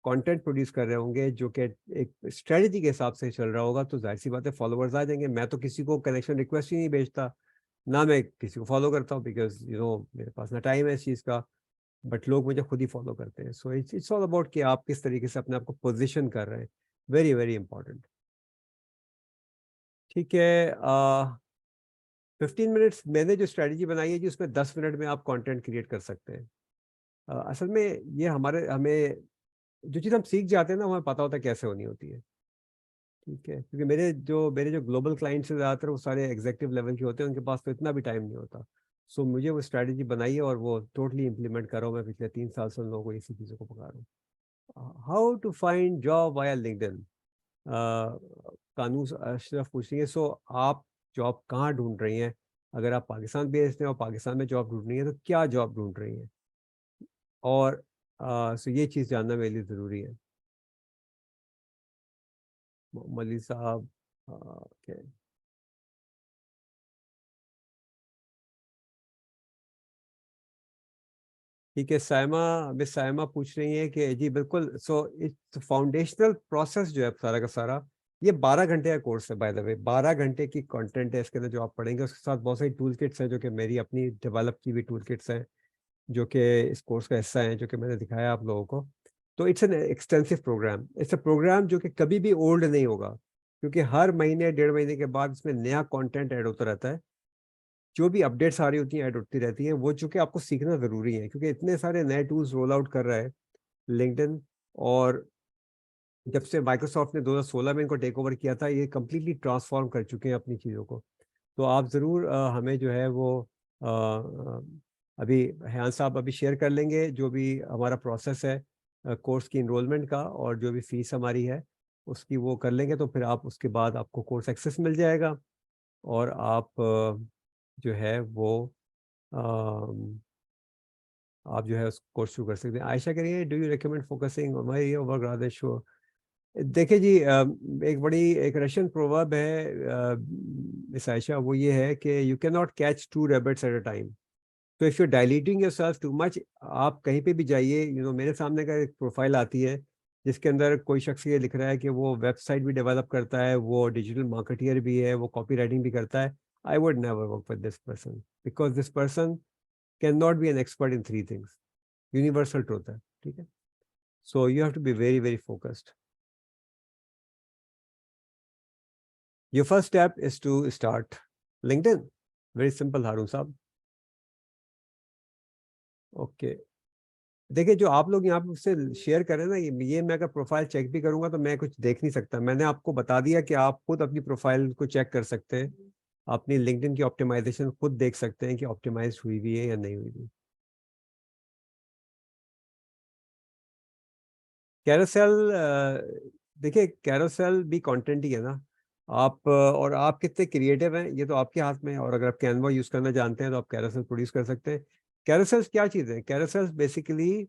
कंटेंट प्रोड्यूस कर रहे होंगे जो कि एक स्ट्रेटजी के हिसाब से चल रहा होगा, तो जाहिर सी बात है फॉलोअर्स आ जाएंगे। मैं तो किसी को कनेक्शन रिक्वेस्ट ही नहीं भेजता, ना मैं किसी को फॉलो करता हूँ, बिकॉज मेरे पास ना टाइम है इस चीज़ का। बट लोग मुझे खुद ही फॉलो करते हैं। सो इट्स ऑल अबाउट कि आप किस तरीके से अपने आप को पोजिशन कर रहे हैं। Very very important. ठीक है, 15 मिनट्स मैंने जो स्ट्रेटजी बनाई है जी, उसमें 10 मिनट में आप कंटेंट क्रिएट कर सकते हैं। असल में ये हमें जो चीज़ हम सीख जाते हैं ना, हमें पता होता है कैसे होनी होती है। ठीक है, क्योंकि मेरे जो ग्लोबल क्लाइंट्स हैं ज़्यादातर वो सारे एग्जेक्टिव लेवल के होते हैं, उनके पास तो इतना भी टाइम नहीं होता। सो मुझे वो स्ट्रेटजी बनाई है और वो टोटली इंप्लीमेंट कर रहा हूँ। मैं पिछले 3 साल से उन लोगों को इसी चीज़ों को पका रहा हूँ। How to find job via LinkedIn? Kanoos Ashraf पूछ रही है, सो आप जॉब कहाँ ढूंढ रही हैं? अगर आप पाकिस्तान बेस्ड हैं और पाकिस्तान में जॉब ढूंढ रही हैं तो क्या जॉब ढूंढ रही हैं? और सो ये चीज़ जानना मेरे लिए ज़रूरी है। मोहम्मद अली साहब, ओके। ठीक है, साइमा, मिस साइमा पूछ रही है कि जी बिल्कुल, सो इट्स फाउंडेशनल प्रोसेस जो है सारा का सारा, ये 12 घंटे का कोर्स है। बाय द वे 12 घंटे की कंटेंट है इसके अंदर जो आप पढ़ेंगे। उसके साथ बहुत सारी टूल किट्स हैं जो कि मेरी अपनी डेवलप की हुई टूल किट्स हैं, जो कि इस कोर्स का हिस्सा है, जो कि मैंने दिखाया आप लोगों को। तो it's an extensive programme, it's a programme जो कि कभी भी ओल्ड नहीं होगा, क्योंकि हर महीने 1.5 महीने के बाद इसमें नया कंटेंट ऐड होता रहता है। जो भी अपडेट्स आ रही होती हैं, ऐड होती रहती हैं, वो चूंकि आपको सीखना ज़रूरी है, क्योंकि इतने सारे नए टूल्स रोल आउट कर रहा है लिंक्डइन। और जब से माइक्रोसॉफ्ट ने 2016 में इनको टेक ओवर किया था, ये कम्प्लीटली ट्रांसफॉर्म कर चुके हैं अपनी चीज़ों को। तो आप ज़रूर हमें जो है वो अभी हयान साहब अभी शेयर कर लेंगे जो भी हमारा प्रोसेस है कोर्स की इनरोलमेंट का, और जो भी फीस हमारी है उसकी वो कर लेंगे। तो फिर आप उसके बाद आपको कोर्स एक्सेस मिल जाएगा, और आप जो है वो आप जो है उस कोर्स शुरू कर सकते हैं। आयशा कह रही है, do you recommend focusing on my work rather show? देखिए जी, एक बड़ी एक रशियन प्रोवर्ब है मिस आयशा, वो ये है कि you can not catch two rabbits at a time. तो if you diluting yourself too much, आप कहीं पे भी जाइए, मेरे सामने का एक प्रोफाइल आती है जिसके अंदर कोई शख्स ये लिख रहा है कि वो वेबसाइट भी डेवलप करता है, वो डिजिटल मार्केटियर भी है, वो कॉपी राइटिंग भी करता है। I would never work with this person, because this person can not be an expert in 3 things. Universal truth है, ठीक है। So you have to be very very focused. Your first step is to start LinkedIn. Very simple Haroon साहब। Okay, देखिए जो आप लोग यहाँ पे मुझसे शेयर करें ना, ये मैं अगर प्रोफाइल चेक भी करूंगा तो मैं कुछ देख नहीं सकता। मैंने आपको बता दिया कि आप खुद अपनी प्रोफाइल को चेक कर सकते हैं, अपनी लिंक्डइन की ऑप्टिमाइजेशन खुद देख सकते हैं कि ऑप्टिमाइज हुई भी है या नहीं हुई भी। कैरोसेल, देखिए कैरोसेल भी कंटेंट ही है ना। आप और आप कितने क्रिएटिव हैं ये तो आपके हाथ में है, और अगर आप कैनवा यूज करना जानते हैं तो आप कैरोसेल प्रोड्यूस कर सकते हैं। कैरोसेल्स क्या चीज़ है? Carousels basically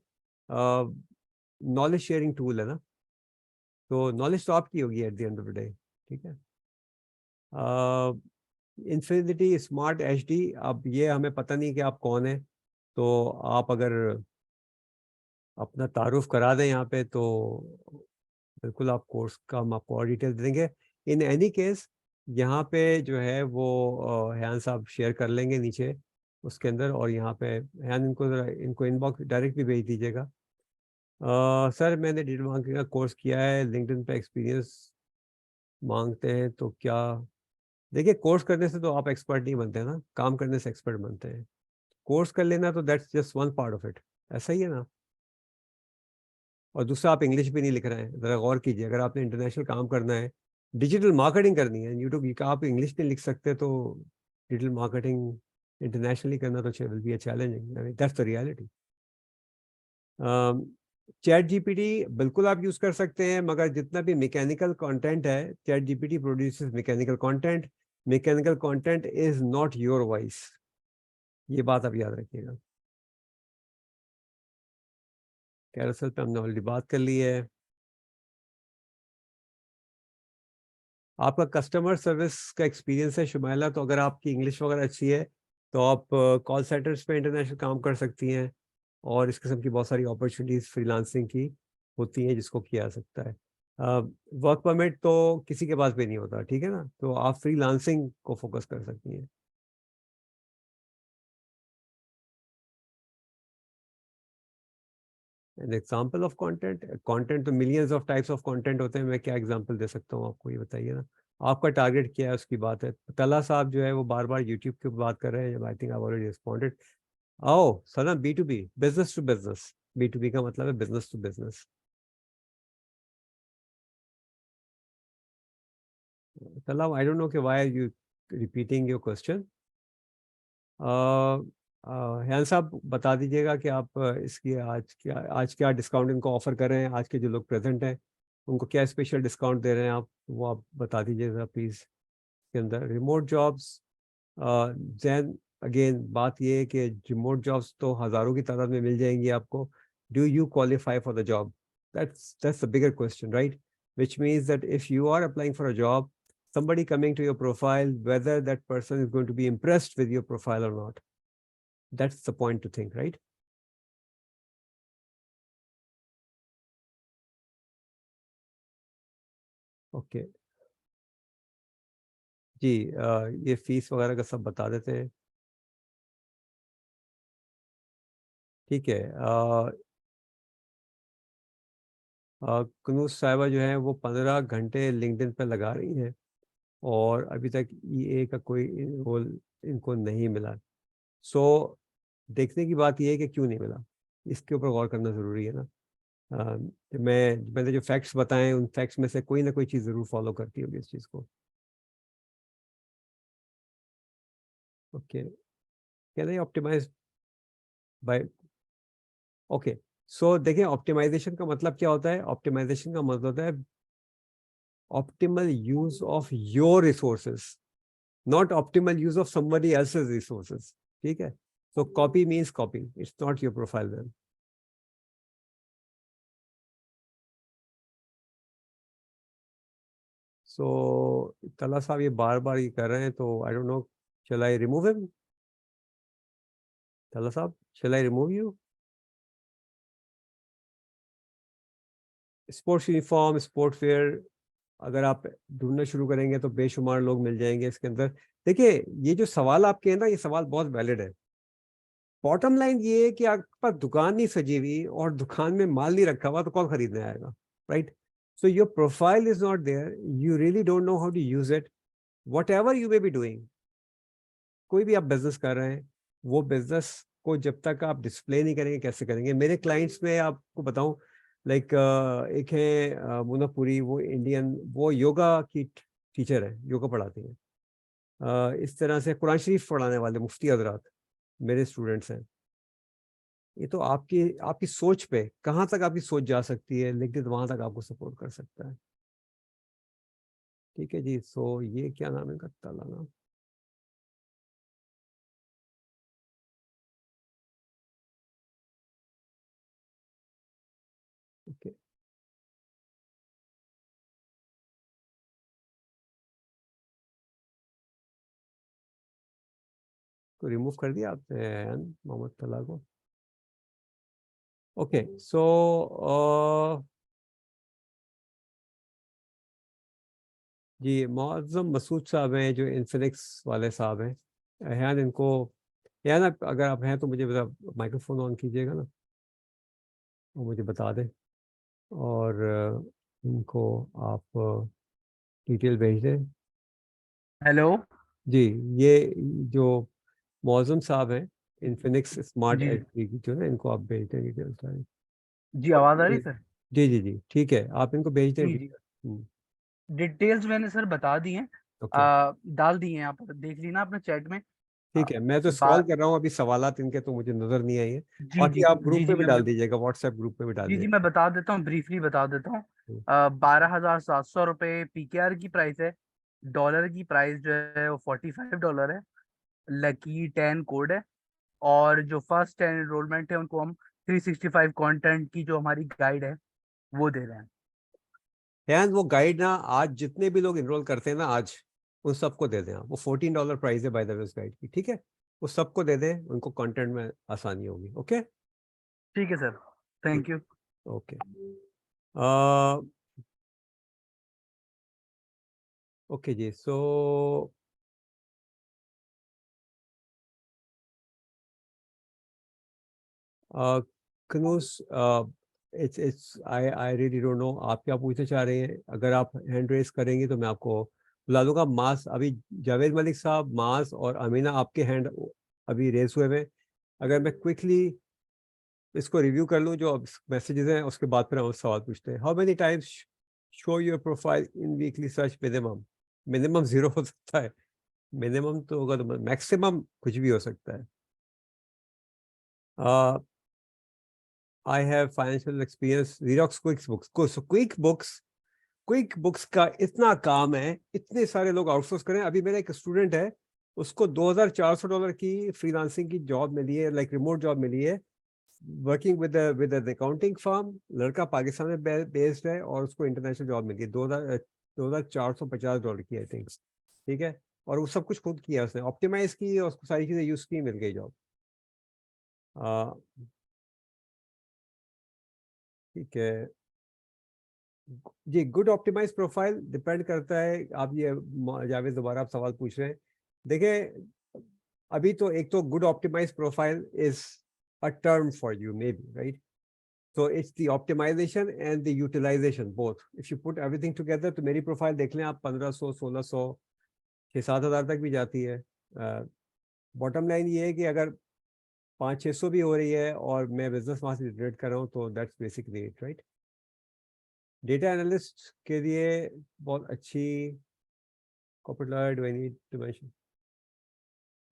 knowledge sharing tool है ना। तो नॉलेज तो आपकी होगी at the end of the day. ठीक है, इन्फिनिटी स्मार्ट एच डी, अब ये हमें पता नहीं कि आप कौन है। तो आप अगर अपना तारुफ करा दें यहाँ पे तो बिल्कुल आप कोर्स का हम आपको और डिटेल देंगे। इन एनी केस यहाँ पे जो है वो हैन साहब शेयर कर लेंगे नीचे उसके अंदर, और यहाँ पे हैन इनको ज़रा इनको इनबॉक्स डायरेक्ट भी भेज दीजिएगा। सर मैंने डिजिटल मार्केटिंग का कोर्स किया है, लिंक्डइन पे एक्सपीरियंस मांगते हैं तो क्या? देखिए, कोर्स करने से तो आप एक्सपर्ट नहीं बनते हैं ना, काम करने से एक्सपर्ट बनते हैं। कोर्स कर लेना तो that's just one part of it, ऐसा ही है ना। और दूसरा, आप इंग्लिश भी नहीं लिख रहे हैं, ज़रा गौर कीजिए। अगर आपने इंटरनेशनल काम करना है, डिजिटल मार्केटिंग करनी है, यूट्यूब आप इंग्लिश नहीं लिख सकते तो डिजिटल मार्केटिंग इंटरनेशनली करना तो will be a challenging, that's the reality. Chat GPT बिल्कुल आप यूज़ कर सकते हैं, मगर जितना भी मैकेनिकल कंटेंट है, chat GPT produces mechanical content. Mechanical content is not your voice, ये बात आप याद रखिएगा। कैरोसेल पे हमने ऑलरेडी बात कर ली है। आपका कस्टमर सर्विस का एक्सपीरियंस है शुमाइला, तो अगर आपकी इंग्लिश वगैरह अच्छी है तो आप कॉल सेंटर्स पे इंटरनेशनल काम कर सकती हैं, और इस किस्म की बहुत सारी अपॉर्चुनिटीज़ फ्रीलांसिंग की होती हैं जिसको किया जा सकता है। वर्क परमिट तो किसी के पास भी नहीं होता, ठीक है ना, तो आप फ्रीलांसिंग को फोकस कर सकती हैं। An example of content, content तो millions of types of content होते हैं, मैं क्या एग्जांपल दे सकता हूँ आपको, ये बताइए ना। आपका टारगेट क्या है उसकी बात है। तला साहब जो है वो बार बार यूट्यूब की बात कर रहे हैं, I think I already responded. आओ Sana, B to B, business to business. B to B का मतलब है बिजनेस टू बिजनेस। तला, आई डोंट नो कि why are you repeating your question. हैन साहब बता दीजिएगा कि आप इसकी आज क्या डिस्काउंट इनको ऑफर कर रहे हैं, आज के जो लोग प्रेजेंट हैं उनको क्या स्पेशल डिस्काउंट दे रहे हैं आप, वो आप बता दीजिएगा प्लीज़। के अंदर रिमोट जॉब्स, देन अगेन बात ये है कि रिमोट जॉब्स तो हज़ारों की तादाद में मिल जाएंगी आपको। Do you qualify for the job? That's the bigger question, right? Which means that if you are applying for a job, somebody coming to your profile, whether that person is going to be impressed with your profile or not. That's the point to think, right? Okay. जी, ये fees वगैरह का सब बता देते हैं। ठीक है। कुनूस साहिबा जो है वो 15 घंटे लिंक्डइन पे लगा रही हैं, और अभी तक ईए का कोई रोल इनको नहीं मिला। सो देखने की बात ये है कि क्यों नहीं मिला, इसके ऊपर गौर करना ज़रूरी है ना। मैंने जो फैक्ट्स बताए उन फैक्ट्स में से कोई ना कोई चीज़ ज़रूर फॉलो करती होगी इस चीज़ को। Okay, can I optimize by? Okay, so देखिए, ऑप्टिमाइजेशन का मतलब क्या होता है? ऑप्टिमाइजेशन का मतलब होता है optimal use of your resources, not optimal use of somebody else's resources. ठीक है, so copy means copy, it's not your profile then. So तला साहब ये बार बार ये कर रहे हैं, तो आई don't no, shall I remove him? तला साहब, shall I remove you? Sports uniform, sport wear अगर आप ढूंढना शुरू करेंगे तो बेशुमार लोग मिल जाएंगे इसके अंदर। देखिए, ये जो सवाल आपके हैं ना, ये सवाल बहुत वैलिड है। बॉटम लाइन ये है कि आपके पास दुकान नहीं सजी हुई और दुकान में माल नहीं रखा हुआ, तो कौन खरीदने आएगा, right? So your profile is not there, you really don't know how to use it. Whatever you may be doing, कोई भी आप बिजनेस कर रहे हैं, वो बिजनेस को जब तक आप डिस्प्ले नहीं करेंगे कैसे करेंगे? मेरे क्लाइंट्स में आपको बताऊं, लाइक एक है मुनापुरी, वो इंडियन, वो योगा की टीचर है, योगा पढ़ाती हैं। इस तरह से कुरान शरीफ पढ़ाने वाले मुफ्ती हजरात मेरे स्टूडेंट्स हैं। ये तो आपकी आपकी सोच पे, कहाँ तक आपकी सोच जा सकती है, लेकिन वहां तक आपको सपोर्ट कर सकता है। ठीक है जी, सो ये क्या नाम है इनका, ताला? ओके, तो रिमूव कर दिया आपने मोहम्मद तला को। ओके सो जी मुअज़्ज़म मसूद साहब हैं जो इन्फिनिक्स वाले साहब हैं, अहयान इनको, या ना अगर आप हैं तो मुझे बता, माइक्रोफोन ऑन कीजिएगा ना, वो मुझे बता दें, और इनको आप डिटेल भेज दें। हेलो। जी, ये जो मौज़म साहब हैं इन्फिनिक्स स्मार्ट जी एज की जो है, इनको आप भेज दें डिटेल सारी। जी, आवाज़ आ रही सर? जी जी जी ठीक है, आप इनको भेज दें जी जी, डिटेल। डिटेल्स मैंने सर बता दी हैं, ओके डाल दी हैं, आप देख ली ना आपने चैट में। आ, ठीक है, मैं तो बा स्क्रॉल कर रहा हूँ अभी, सवालात इनके तो मुझे नज़र नहीं आई है। जी बाकी जी आप जी ग्रुप जी में भी डाल दीजिएगा, व्हाट्सएप ग्रुप में भी डाल जी जी, दीजिएगा। मैं बता देता हूँ, ब्रीफली बता देता हूँ। 12,700 रुपये PKR की प्राइस है। डॉलर की प्राइस जो है वो $45 है। लकी 10 कोड है। और जो फर्स्ट 10 एनरोलमेंट है उनको हम 365 कंटेंट की जो हमारी गाइड है वो दे रहे हैं। यार वो गाइड ना, आज जितने भी लोग इनरोल करते हैं ना आज, उन सबको दे दें आप। वो $14 प्राइस है बाय द वे उस गाइड की, ठीक है, वो सबको दे दें, उनको कंटेंट में आसानी होगी। ओके ठीक है sir, thank you. Okay okay जी। So Kanoos, it's I I really don't know आप क्या पूछना चाह रहे हैं। अगर आप हैंड रेस करेंगे तो मैं आपको बुला दूंगा। मास अभी, जावेद मलिक साहब, मास और अमीना आपके हैंड अभी रेस हुए हैं। अगर मैं क्विकली इसको रिव्यू कर लूँ जो मैसेजेस हैं, उसके बाद फिर हम सवाल पूछते हैं। How many times show your profile in weekly search minimum? Minimum 0 हो सकता है, मिनिमम तो होगा, तो मैक्सिमम कुछ भी हो सकता है। I have financial experience xerox quick books को, सो क्विक बुक्स का इतना काम है, इतने सारे लोग आउटसोर्स करें। अभी मेरा एक स्टूडेंट है, उसको $2,400 की फ्रीलांसिंग की जॉब मिली है, लाइक रिमोट जॉब मिली है, working with an accounting firm. लड़का पाकिस्तान में बेस्ड है और उसको इंटरनेशनल जॉब मिली है, $2,450 की आई थिंक, ठीक है। और वो सब कुछ खुद किया उसने, ऑप्टिमाइज की और उसको सारी चीज़ें यूज की, मिल गई जॉब। ठीक है जी। गुड ऑप्टिमाइज प्रोफाइल डिपेंड करता है, आप ये जावेद दोबारा आप सवाल पूछ रहे हैं। देखिए अभी तो एक तो good optimise profile is a term for you may be, right? So it's the optimization and the utilization both. If you put everything together, तो मेरी प्रोफाइल देख लें आप, 1500, 1600, 6-7 हज़ार तक भी जाती है। बॉटम लाइन ये है कि अगर 500-600 भी हो रही है और मैं बिजनेस वहाँ से जनरेट कर रहा हूँ, तो that's basically it, right? Data analyst के लिए बहुत अच्छी corporate lawyer, do I need to mention?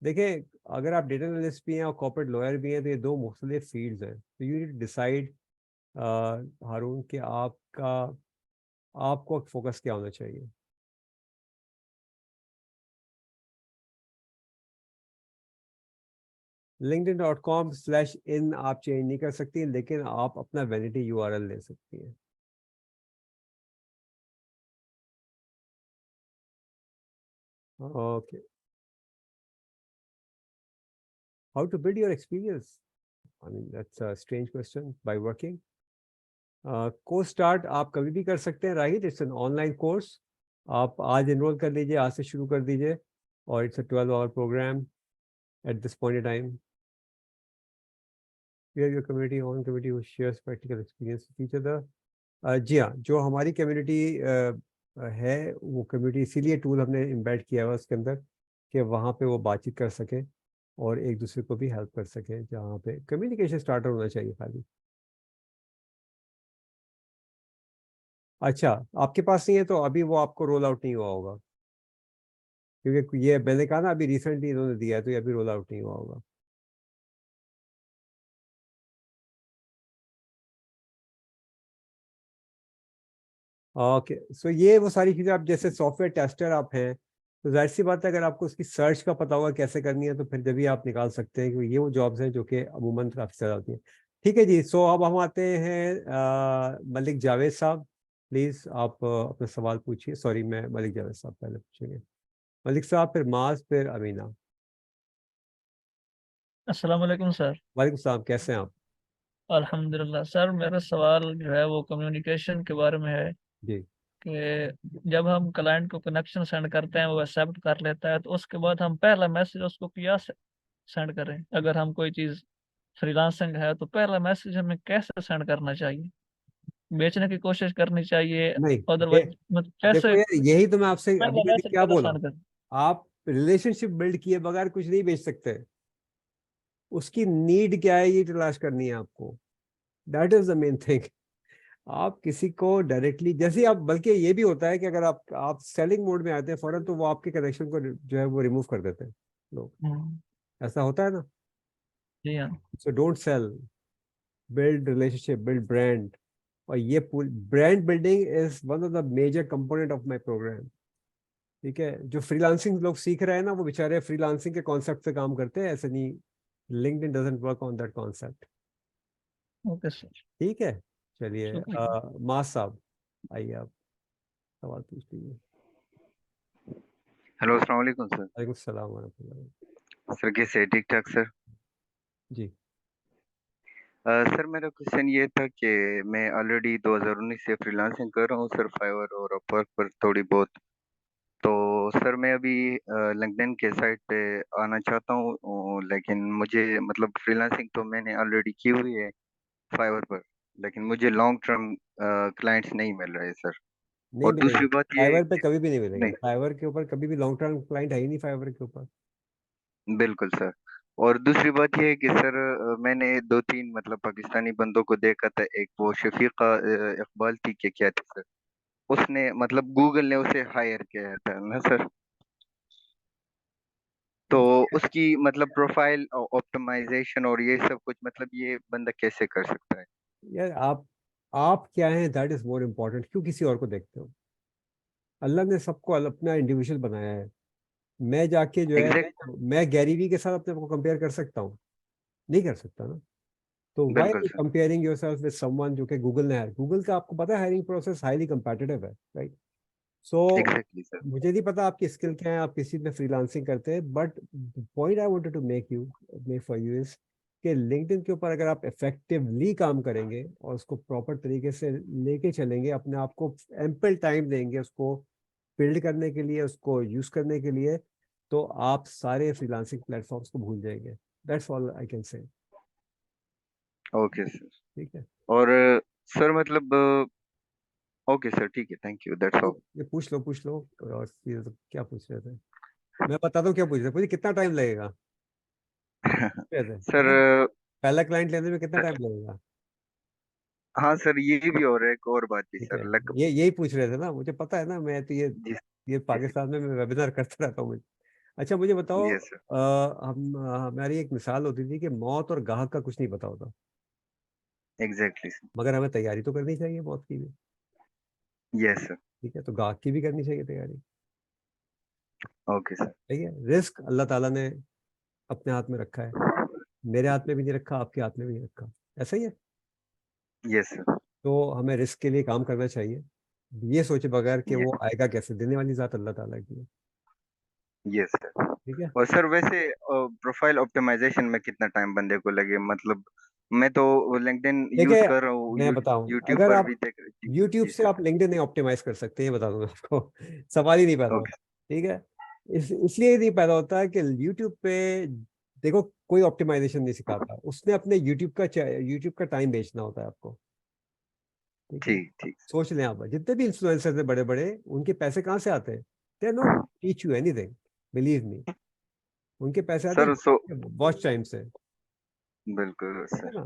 देखिए, अगर आप डेटा एनालिस्ट भी हैं और कॉर्पोरेट लॉयर भी हैं, तो ये दो मुख्तलिफ फील्ड्स हैं, तो यू नीड डिसाइड हारून कि आपको फोकस क्या होना चाहिए। linkedin.com/in आप चेंज नहीं कर सकती, लेकिन आप अपना वैनिटी यूआरएल ले सकती हैं। Okay, how to build your experience? I mean that's a strange question. By working. Course start आप कभी भी कर सकते हैं, right? It's an online course. आप आज एनरोल कर लीजिए, आज से शुरू कर दीजिए, और it's a 12 hour program at this point in time. We are your community, on community who shares practical experience with each other. जी हाँ, जो हमारी कम्युनिटी है, वो कम्युनिटी इसीलिए टूल हमने इम्बेड किया हुआ उसके अंदर, कि वहाँ पे वो बातचीत कर सके और एक दूसरे को भी हेल्प कर सके, जहाँ पे कम्युनिकेशन स्टार्टर होना चाहिए खाली। अच्छा, आपके पास नहीं है तो अभी वो आपको रोल आउट नहीं हुआ होगा, क्योंकि ये मैंने कहा ना अभी रिसेंटली इन्होंने दिया है, तो ये अभी रोल आउट नहीं हुआ होगा। ओके सो ये वो सारी चीज़ें, आप जैसे सॉफ्टवेयर टेस्टर आप हैं, तो जाहिर सी बात है अगर आपको उसकी सर्च का पता होगा कैसे करनी है, तो फिर जब भी आप निकाल सकते हैं, क्योंकि ये वो जॉब्स हैं जो कि अमूमन काफ़ी ज़्यादा होती हैं। ठीक है जी। सो अब हम आते हैं मलिक जावेद साहब। प्लीज़ आप अपना सवाल पूछिए। सॉरी, मैं मलिक जावेद साहब पहले पूछेंगे, मलिक साहब, फिर माज, फिर अमीना। अस्सलाम वालेकुम सर। वालेकुम सलाम, कैसे हैं आप? अल्हम्दुलिल्लाह सर, मेरा सवाल जो है वो कम्युनिकेशन के बारे में है जी। कि जब हम क्लाइंट को कनेक्शन सेंड करते हैं, वो एक्सेप्ट कर लेता है, तो उसके बाद हम पहला मैसेज उसको क्या सेंड करें? अगर हम कोई चीज़ फ्रीलांसिंग है तो पहला मैसेज हमें कैसे सेंड करना चाहिए? बेचने की कोशिश करनी चाहिए? नहीं, ये अदरवाइज मतलब कैसे देखो यार, यही तो मैं आपसे अभी पहला मैंने मैसेज क्या कैसे बोला। सेंड करें? आप रिलेशनशिप बिल्ड किए बगैर कुछ नहीं बेच सकते। उसकी नीड क्या है ये तलाश करनी है आपको। That is the main thing. आप किसी को डायरेक्टली जैसे आप, बल्कि ये भी होता है कि अगर आप सेलिंग मोड में आते हैं फौरन, तो वो आपके कनेक्शन को जो है वो रिमूव कर देते हैं लोग। हम्म, ऐसा होता है ना। जी हाँ। So don't sell, build relationship, build brand. और ये brand building is one of the major component of my programme. ठीक है, जो फ्रीलांसिंग लोग सीख रहे हैं ना, वो बेचारे फ्रीलांसिंग के कॉन्सेप्ट से काम करते हैं, ऐसे नहीं। LinkedIn doesn't work on that concept. Okay sir. ठीक है, चलिए शुक्रिया। मास साहब, आइए आप सवाल पूछ लीजिए। हेलो, अस्सलाम वालेकुम सर। वालेकुम सलाम वरहमतुल्लाह। सर कैसे हैं? ठीक ठाक सर। जी। सर मेरा क्वेश्चन ये था कि मैं ऑलरेडी 2019 से फ्रीलांसिंग कर रहा हूँ सर, फाइवर और अपवर्क पर थोड़ी बहुत। तो सर मैं अभी लिंक्डइन के साइट पे आना चाहता हूँ, लेकिन मुझे मतलब फ्रीलांसिंग तो मैंने ऑलरेडी की हुई है फाइवर पर, लेकिन मुझे लॉन्ग टर्म क्लाइंट्स नहीं मिल रहे सर। नहीं और मिलेंगे, दूसरी बात ये है फाइवर पे कि कभी भी नहीं मिलेंगे। नहीं, फाइवर के ऊपर कभी भी लॉन्ग टर्म क्लाइंट है ही नहीं फाइवर के ऊपर। बिल्कुल सर। और दूसरी बात यह है कि सर मैंने दो तीन मतलब पाकिस्तानी बंदों को देखा था। एक वो शफीका इकबाल थी कि क्या थी सर, उसने मतलब गूगल ने उसे हायर किया था ना सर। तो उसकी मतलब प्रोफाइल ऑप्टिमाइजेशन और ये सब कुछ मतलब ये बंदा कैसे कर सकता है? यार आप क्या हैं, दैट इज मोर इम्पोर्टेंट। क्यों किसी और को देखते हो? अल्लाह ने सबको अपना इंडिविजुअल बनाया है। मैं जाके जो है, एग्जैक्ट। मैं गैरी के साथ अपने को कंपेयर कर सकता हूँ? नहीं कर सकता ना। तो व्हाई बिल्कुल आर sir. Comparing yourself with someone जो कि गूगल ने है? गूगल का आपको पता है हायरिंग प्रोसेस हाईली कंपेटिटिव है, राइट? So exactly sir. मुझे नहीं पता आपकी स्किल क्या है, आप किस चीज में फ्रीलांसिंग करते हैं, but point I wanted to make for you is कि लिंक्डइन के ऊपर अगर आप इफेक्टिवली काम करेंगे और उसको प्रॉपर तरीके से लेके चलेंगे, अपने आप को एम्पल टाइम देंगे उसको बिल्ड करने के लिए, उसको यूज करने के लिए, तो आप सारे फ्रीलांसिंग प्लेटफॉर्म्स को भूल जाएंगे। That's all I can say. Okay sir. ठीक है। और सर मतलब ओके सर, ठीक है, थैंक यू, दैट्स तो ऑल। ये पूछ लो। और फिर तो क्या पूछ रहे थे? मैं बताता हूँ क्या पूछ रहे थे। पूछिए कितना टाइम लगेगा, पूछ रहे थे है सर ना? पहला क्लाइंट लेने में कितना टाइम लगेगा? हाँ सर, ये भी और एक और बात भी ठीक है, सर लग। ये यही पूछ रहे थे ना, मुझे पता है ना। मैं तो जी। ये जी सर। पाकिस्तान में मैं वेबिनार करता रहता हूँ मुझे। अच्छा मुझे बताओ, यस सर। हमारी एक मिसाल होती थी कि मौत और गाहक का कुछ नहीं पता होता, एग्जैक्टली सर। मगर हमें तैयारी तो करनी चाहिए मौत की भी। Yes sir. ठीक है, तो गाहक की भी करनी चाहिए तैयारी। Okay sir. ठीक है, रिस्क अल्लाह ताला ने अपने हाथ में रखा है, मेरे हाथ में भी नहीं रखा, आपके हाथ में भी नहीं रखा। ऐसा ही है। Yes sir. तो हमें रिस्क के लिए काम करना चाहिए, ये सोचे बगैर कि यस। वो आएगा कैसे। देने वाली जात अल्लाह ताला की है। Yes sir. ठीक है। और सर वैसे प्रोफाइल ऑप्टिमाइजेशन में कितना टाइम बंदे को लगे मतलब? मैं तो लिंक्डइन यूज देखिए, कर रहा हूँ, मैं बताऊं, यूट्यूब अगर पर आप भी देख। जी। YouTube जी से सर। आप लिंक्डइन नहीं ऑप्टिमाइज कर सकते, ये बता दूं मैं आपको। सवाल ही नहीं पैदा ओके। होता। ठीक है, इसलिए नहीं पैदा होता है कि YouTube पे देखो कोई ऑप्टिमाइजेशन नहीं सिखाता। उसने अपने यूट्यूब का टाइम बेचना होता है आपको। ठीक है, ठीक ठीक सोच लें आप, जितने भी इन्फ्लुएंसर्स हैं बड़े बड़े, उनके पैसे कहाँ से आते हैं? They are not teach you anything, believe me. उनके पैसे आते सर। सो हैं वॉच टाइम से। बिल्कुल ठीक है सर। ना?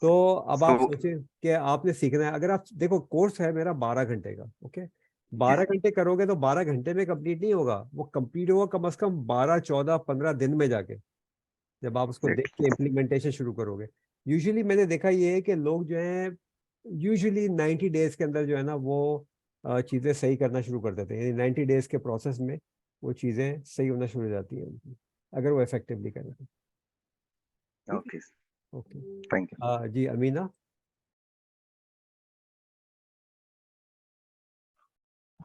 तो अब सो आप सोचें कि आपने सीखना है। अगर आप देखो, कोर्स है मेरा 12 घंटे का, ओके। जी 12 घंटे करोगे तो 12 घंटे में कंप्लीट नहीं होगा, वो कंप्लीट होगा कम से कम 12, 14, 15 दिन में जाके, जब आप उसको देख के एग्जैक्टली। इम्प्लीमेंटेशन शुरू करोगे। यूजुअली मैंने देखा ये है कि लोग जो है, यूजुअली 90 डेज के अंदर जो है ना, वो चीज़ें सही करना शुरू कर देते हैं। यानी 90 डेज के प्रोसेस में वो चीज़ें सही होना शुरू हो जाती है उनकी, अगर वो इफेक्टिवली करें तो। ठीक ओके सर। है, ओके। Thank you. जी अमीना।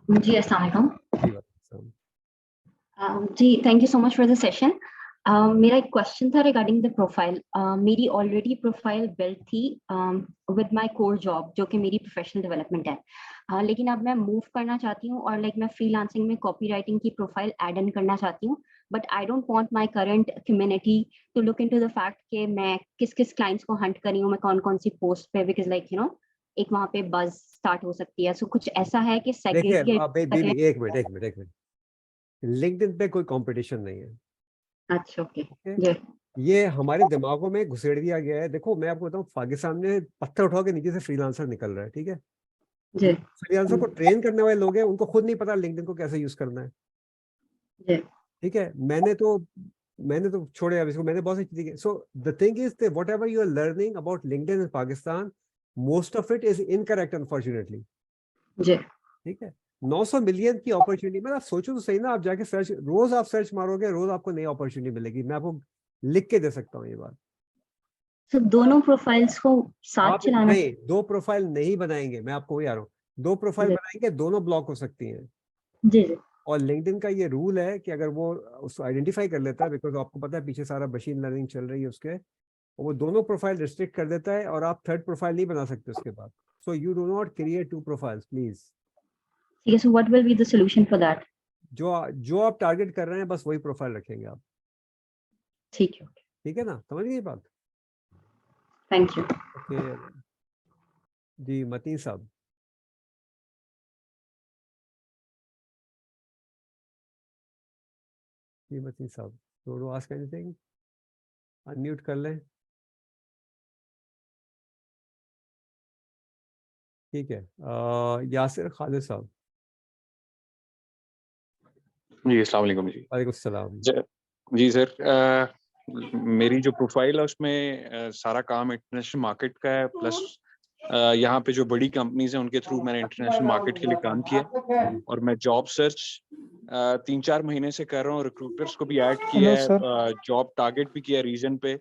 जी अस्सलाम वालेकुम। जी वालेकुम। जी thank you so much for the session. मेरा एक क्वेश्चन था रिगार्डिंग द प्रोफाइल। मेरी ऑलरेडी प्रोफाइल बिल्ड थी विद माय कोर जॉब, जो कि मेरी प्रोफेशनल डेवलपमेंट है। लेकिन अब मैं मूव करना चाहती हूँ और मैं फ्रीलांसिंग में कॉपी राइटिंग की प्रोफाइल ऐड इन करना चाहती हूँ, but I don't want my current community to look into the fact कि मैं किस किस क्लाइंट्स को हंट कर रही हूँ, मैं कौन कौन सी पोस्ट पे, बिकॉज एक वहाँ पे बज स्टार्ट हो सकती है। सो कुछ ऐसा है कि देखिए सेग्रीगेट बीबी, एक मिनट, लिंक्डइन पे कोई कंपटीशन नहीं है। अच्छा, ओके ओके, जी ये हमारे दिमागों में घुसेड़ दिया गया है। देखो मैं आपको बताऊं, पाकिस्तान में पत्थर उठाओ के नीचे से फ्रीलांसर निकल रहा है, ठीक है। जी फ्रीलांसर को ट्रेन करने वाले लोग हैं, उनको खुद नहीं पता लिंक्डइन को कैसे यूज करना है, जी ठीक है। मैंने तो छोड़े अब इसको, मैंने बहुत सी चीजें। So the thing is whatever you are learning about LinkedIn in Pakistan, most of it is incorrect unfortunately, जी ठीक है। 900 मिलियन की अपॉर्चुनिटी, मतलब आप सोचो तो सही ना, आप जाके सर्च, रोज आप सर्च मारोगे, रोज आपको नई अपॉर्चुनिटी मिलेगी। मैं आपको लिख के दे सकता हूँ ये बात। तो दोनों प्रोफाइल्स को साथ आप चलाना। नहीं, दो प्रोफाइल नहीं बनाएंगे, मैं आपको वही आ रहा हूँ। दो प्रोफाइल जी बनाएंगे, दोनों ब्लॉक हो सकती हैं। जी जी और लिंक्डइन का ये रूल है कि अगर वो उसको आइडेंटिफाई कर लेता है, बिकॉज आपको पता है पीछे सारा मशीन लर्निंग चल रही है उसके, और वो दोनों प्रोफाइल रिस्ट्रिक्ट कर देता है, और आप थर्ड प्रोफाइल नहीं बना सकते उसके बाद। So you do not create two profiles please. ठीक है, so what will be the solution for that? जो आप टारगेट कर रहे हैं, बस वही प्रोफाइल रखेंगे आप, ठीक है, ठीक है ना, समझ गई बात। Thank you. ओके जी, मतीन साहब। जी मतीन साहब, तो आस्क एनीथिंग, अनम्यूट कर लें, ठीक है। यासिर खालिद साहब। जी अस्सलाम वालेकुम जी। वालेकुम सलाम। जी सर, मेरी जो प्रोफाइल है उसमें सारा काम इंटरनेशनल मार्केट का है, प्लस यहाँ पे जो बड़ी कंपनीज हैं उनके थ्रू मैंने इंटरनेशनल मार्केट के लिए काम किया, और मैं जॉब सर्च 3-4 महीने से कर रहा हूँ। रिक्रूटर्स को भी ऐड किया हेलो है, सर। जॉब टारगेट भी किया, रीजन पे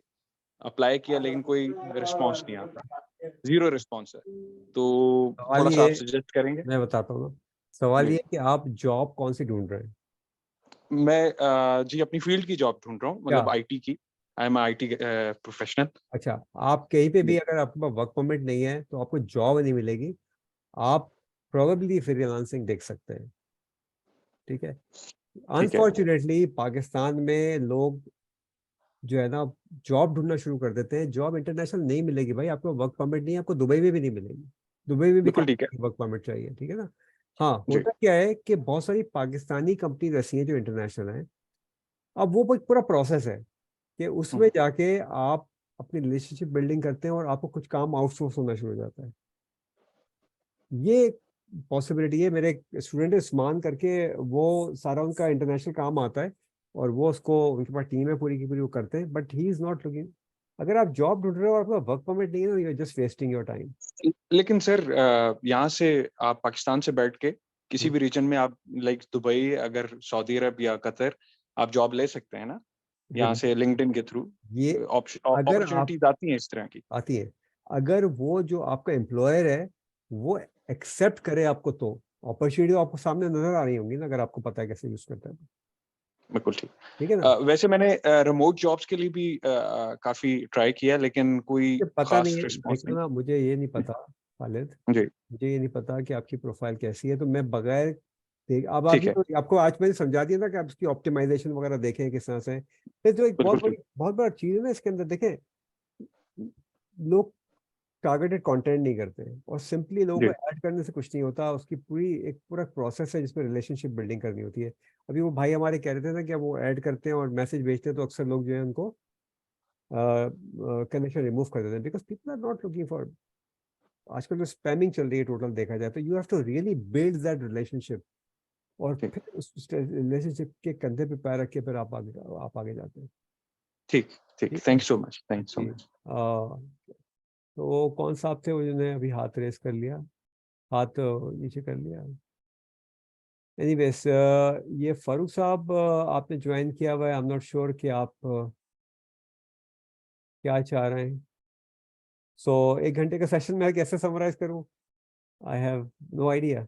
अप्लाई किया, लेकिन कोई रिस्पॉन्स नहीं आता, जीरो रिस्पॉन्स है। तो सवाल थोड़ा सा ये, आप सजेस्ट करेंगे। मैं बताता हूँ ना, सवाल जी ये है कि आप जॉब कौन सी ढूंढ रहे हैं। मैं जी अपनी फील्ड की जॉब ढूंढ रहा हूँ, क्या, मतलब आईटी की। I am IT professional. अच्छा, आप कहीं पे भी अगर आपके पास वर्क परमिट नहीं है तो आपको जॉब नहीं मिलेगी। आप प्रोबेबली फ्रीलांसिंग देख सकते हैं, ठीक है। ठीक है। अनफॉर्चुनेटली पाकिस्तान में लोग जो है ना, जॉब ढूंढना शुरू कर देते हैं। जॉब इंटरनेशनल नहीं मिलेगी भाई, आपको वर्क परमिट नहीं है, आपको दुबई में भी नहीं मिलेगी। दुबई में भी बिल्कुल ठीक है। वर्क परमिट चाहिए, ठीक है ना। हाँ, जी होता क्या है कि बहुत सारी पाकिस्तानी कंपनीज ऐसी हैं जो इंटरनेशनल हैं। अब वो एक पूरा प्रोसेस है कि उसमें जाके आप अपनी रिलेशनशिप बिल्डिंग करते हैं और आपको कुछ काम आउटसोर्स होना शुरू हो जाता है। ये पॉसिबिलिटी है। मेरे स्टूडेंट उस्मान करके, वो सारा उनका इंटरनेशनल काम आता है, और वो उसको, उनके पास टीम है पूरी की पूरी, वो करते हैं, but he is not looking. अगर आप जॉब ढूंढ रहे हो और आपका वर्क परमिट नहीं है, you are just wasting your time. लेकिन सर, यहाँ से आप पाकिस्तान से बैठ के किसी भी रीजन में आप, लाइक दुबई, अगर सऊदी अरब या कतर, आप जॉब ले सकते हैं ना यहाँ से लिंक्डइन के थ्रू। ये अगर आप, अपॉर्चुनिटीज आती हैं इस तरह की। आती है, अगर वो जो आपका एम्प्लॉयर है वो एक्सेप्ट करे आपको, तो अपॉर्चुनिटी आपको सामने नजर आ रही होंगी ना, अगर आपको पता है कैसे यूज करता है तो, बिल्कुल ठीक। ठीक है ना। वैसे मैंने रिमोट जॉब्स के लिए भी काफी ट्राई किया, लेकिन कोई मुझे पता खास नहीं है, रिस्पॉन्स देखो नहीं। ना, मुझे ये नहीं पता खालिद, जी मुझे ये नहीं पता कि आपकी प्रोफाइल कैसी है, तो मैं बगैर देख, अब ठीक है। आपको आज मैंने समझा दिया था कि आप उसकी ऑप्टिमाइजेशन वगैरह देखें किस तरह से। फिर जो एक बिल्कुल ठीक। बहुत बड़ा चीज है ना इसके अंदर, देखें, लोग टारगेटेड कंटेंट नहीं करते हैं, और सिंपली लोगों को जी ऐड करने से कुछ नहीं होता। उसकी पूरा प्रोसेस है जिसमें रिलेशनशिप बिल्डिंग करनी होती है। अभी वो भाई हमारे कह रहे थे ना कि वो ऐड करते हैं और मैसेज भेजते हैं, तो अक्सर लोग जो है उनको कनेक्शन रिमूव कर देते हैं, because people are not looking for. आजकल जो स्पैमिंग चल रही है टोटल देखा जाए, तो you have to really build that relationship, और ठीक फिर उस रिलेशनशिप के कंधे पे पैर रख के फिर आप आगे जाते हैं, ठीक ठीक। ठीक है। Thank you so much, thank you so जी, मच। तो कौन साहब थे वो जिन्होंने अभी हाथ रेस कर लिया, हाथ नीचे कर लिया। एनीवेज, ये फारूक साहब, आपने ज्वाइन किया हुआ है, आई एम नॉट श्योर कि आप क्या चाह रहे हैं। सो 1 घंटे का सेशन मैं कैसे समराइज करूं, I have no idea.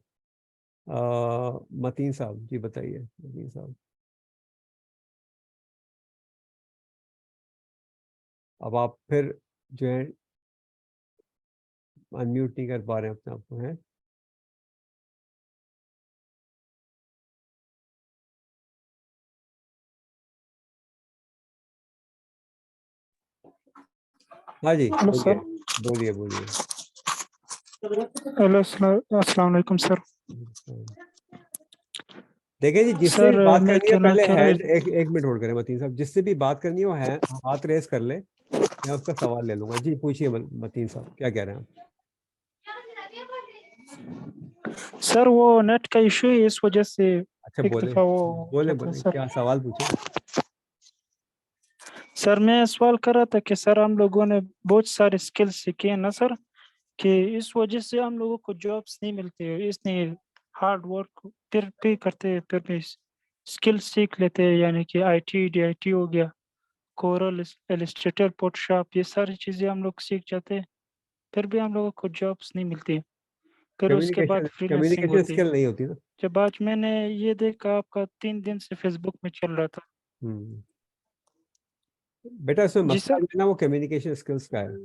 Mateen साहब जी बताइए, मतीन साहब। अब आप फिर जो है अनम्यूट नहीं कर पा रहे हैं अपने आप को, हैं? हाँ जी, हेलो बोलिए सर। बोलिए बोलिए। हेलो अस्सलाम वालेकुम सर। देखिए जी, जिससे भी सर बात मैं करनी है कहना पहले कह रहा हैंड, एक मिनट होल्ड करें मतीन साहब, जिससे भी बात करनी है वो है हाथ रेस कर ले, मैं उसका सवाल ले लूंगा। जी पूछिए मतीन साहब, क्या कह रहे हैं आप? सर वो नेट का इशू है, इस वजह से अच्छा एक बोले दफा वो बोले जाता है बोले, सर। क्या सवाल पूछे? सर मैं सवाल कर रहा था कि सर हम लोगों ने बहुत सारे स्किल्स सीखे हैं ना सर, कि इस वजह से हम लोगों को जॉब्स नहीं मिलते, इसलिए हार्ड वर्क फिर भी करते हैं, फिर भी स्किल सीख लेते हैं, यानी कि आईटी डीआईटी हो गया, कोरल, इलस्ट्रेटर, फोटोशॉप, ये सारी चीजें हम लोग सीख जाते हैं, फिर भी हम लोगों को जॉब्स नहीं मिलती। फिर उसके बाद कम्युनिकेशन फ्रीलांसिंग कम्युनिकेशन होती है। स्किल नहीं होती ना। जब आज मैंने ये देखा, आपका 3 दिन से फेसबुक में चल रहा था। हम्म। बेटा इसमें जी मसला सर, जो है ना वो कम्युनिकेशन स्किल्स का है।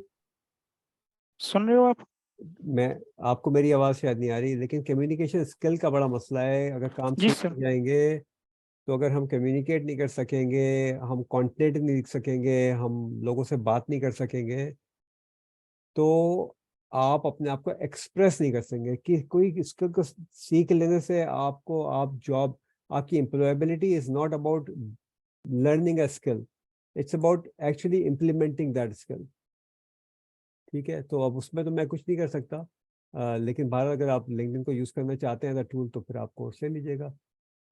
सुन रहे हो आप? मैं आपको मेरी आवाज़ शायद नहीं आ रही, लेकिन कम्युनिकेशन स्किल का बड़ा मसला है। अगर काम जी सीख सर। जाएंगे तो अगर हम कम्युनिकेट नहीं कर सकेंगे, हम कंटेंट नहीं लिख सकेंगे, हम लोगों से बात नहीं कर सकेंगे, तो आप अपने आप को एक्सप्रेस नहीं कर सकेंगे। कि कोई स्किल को सीख लेने से आपको आप जॉब, आपकी employability is not about learning a skill, it's about actually implementing that skill. ठीक है, तो अब उसमें तो मैं कुछ नहीं कर सकता। लेकिन बाहर अगर आप लिंक्डइन को यूज़ करना चाहते हैं टूल, तो फिर आप कोर्स ले लीजिएगा।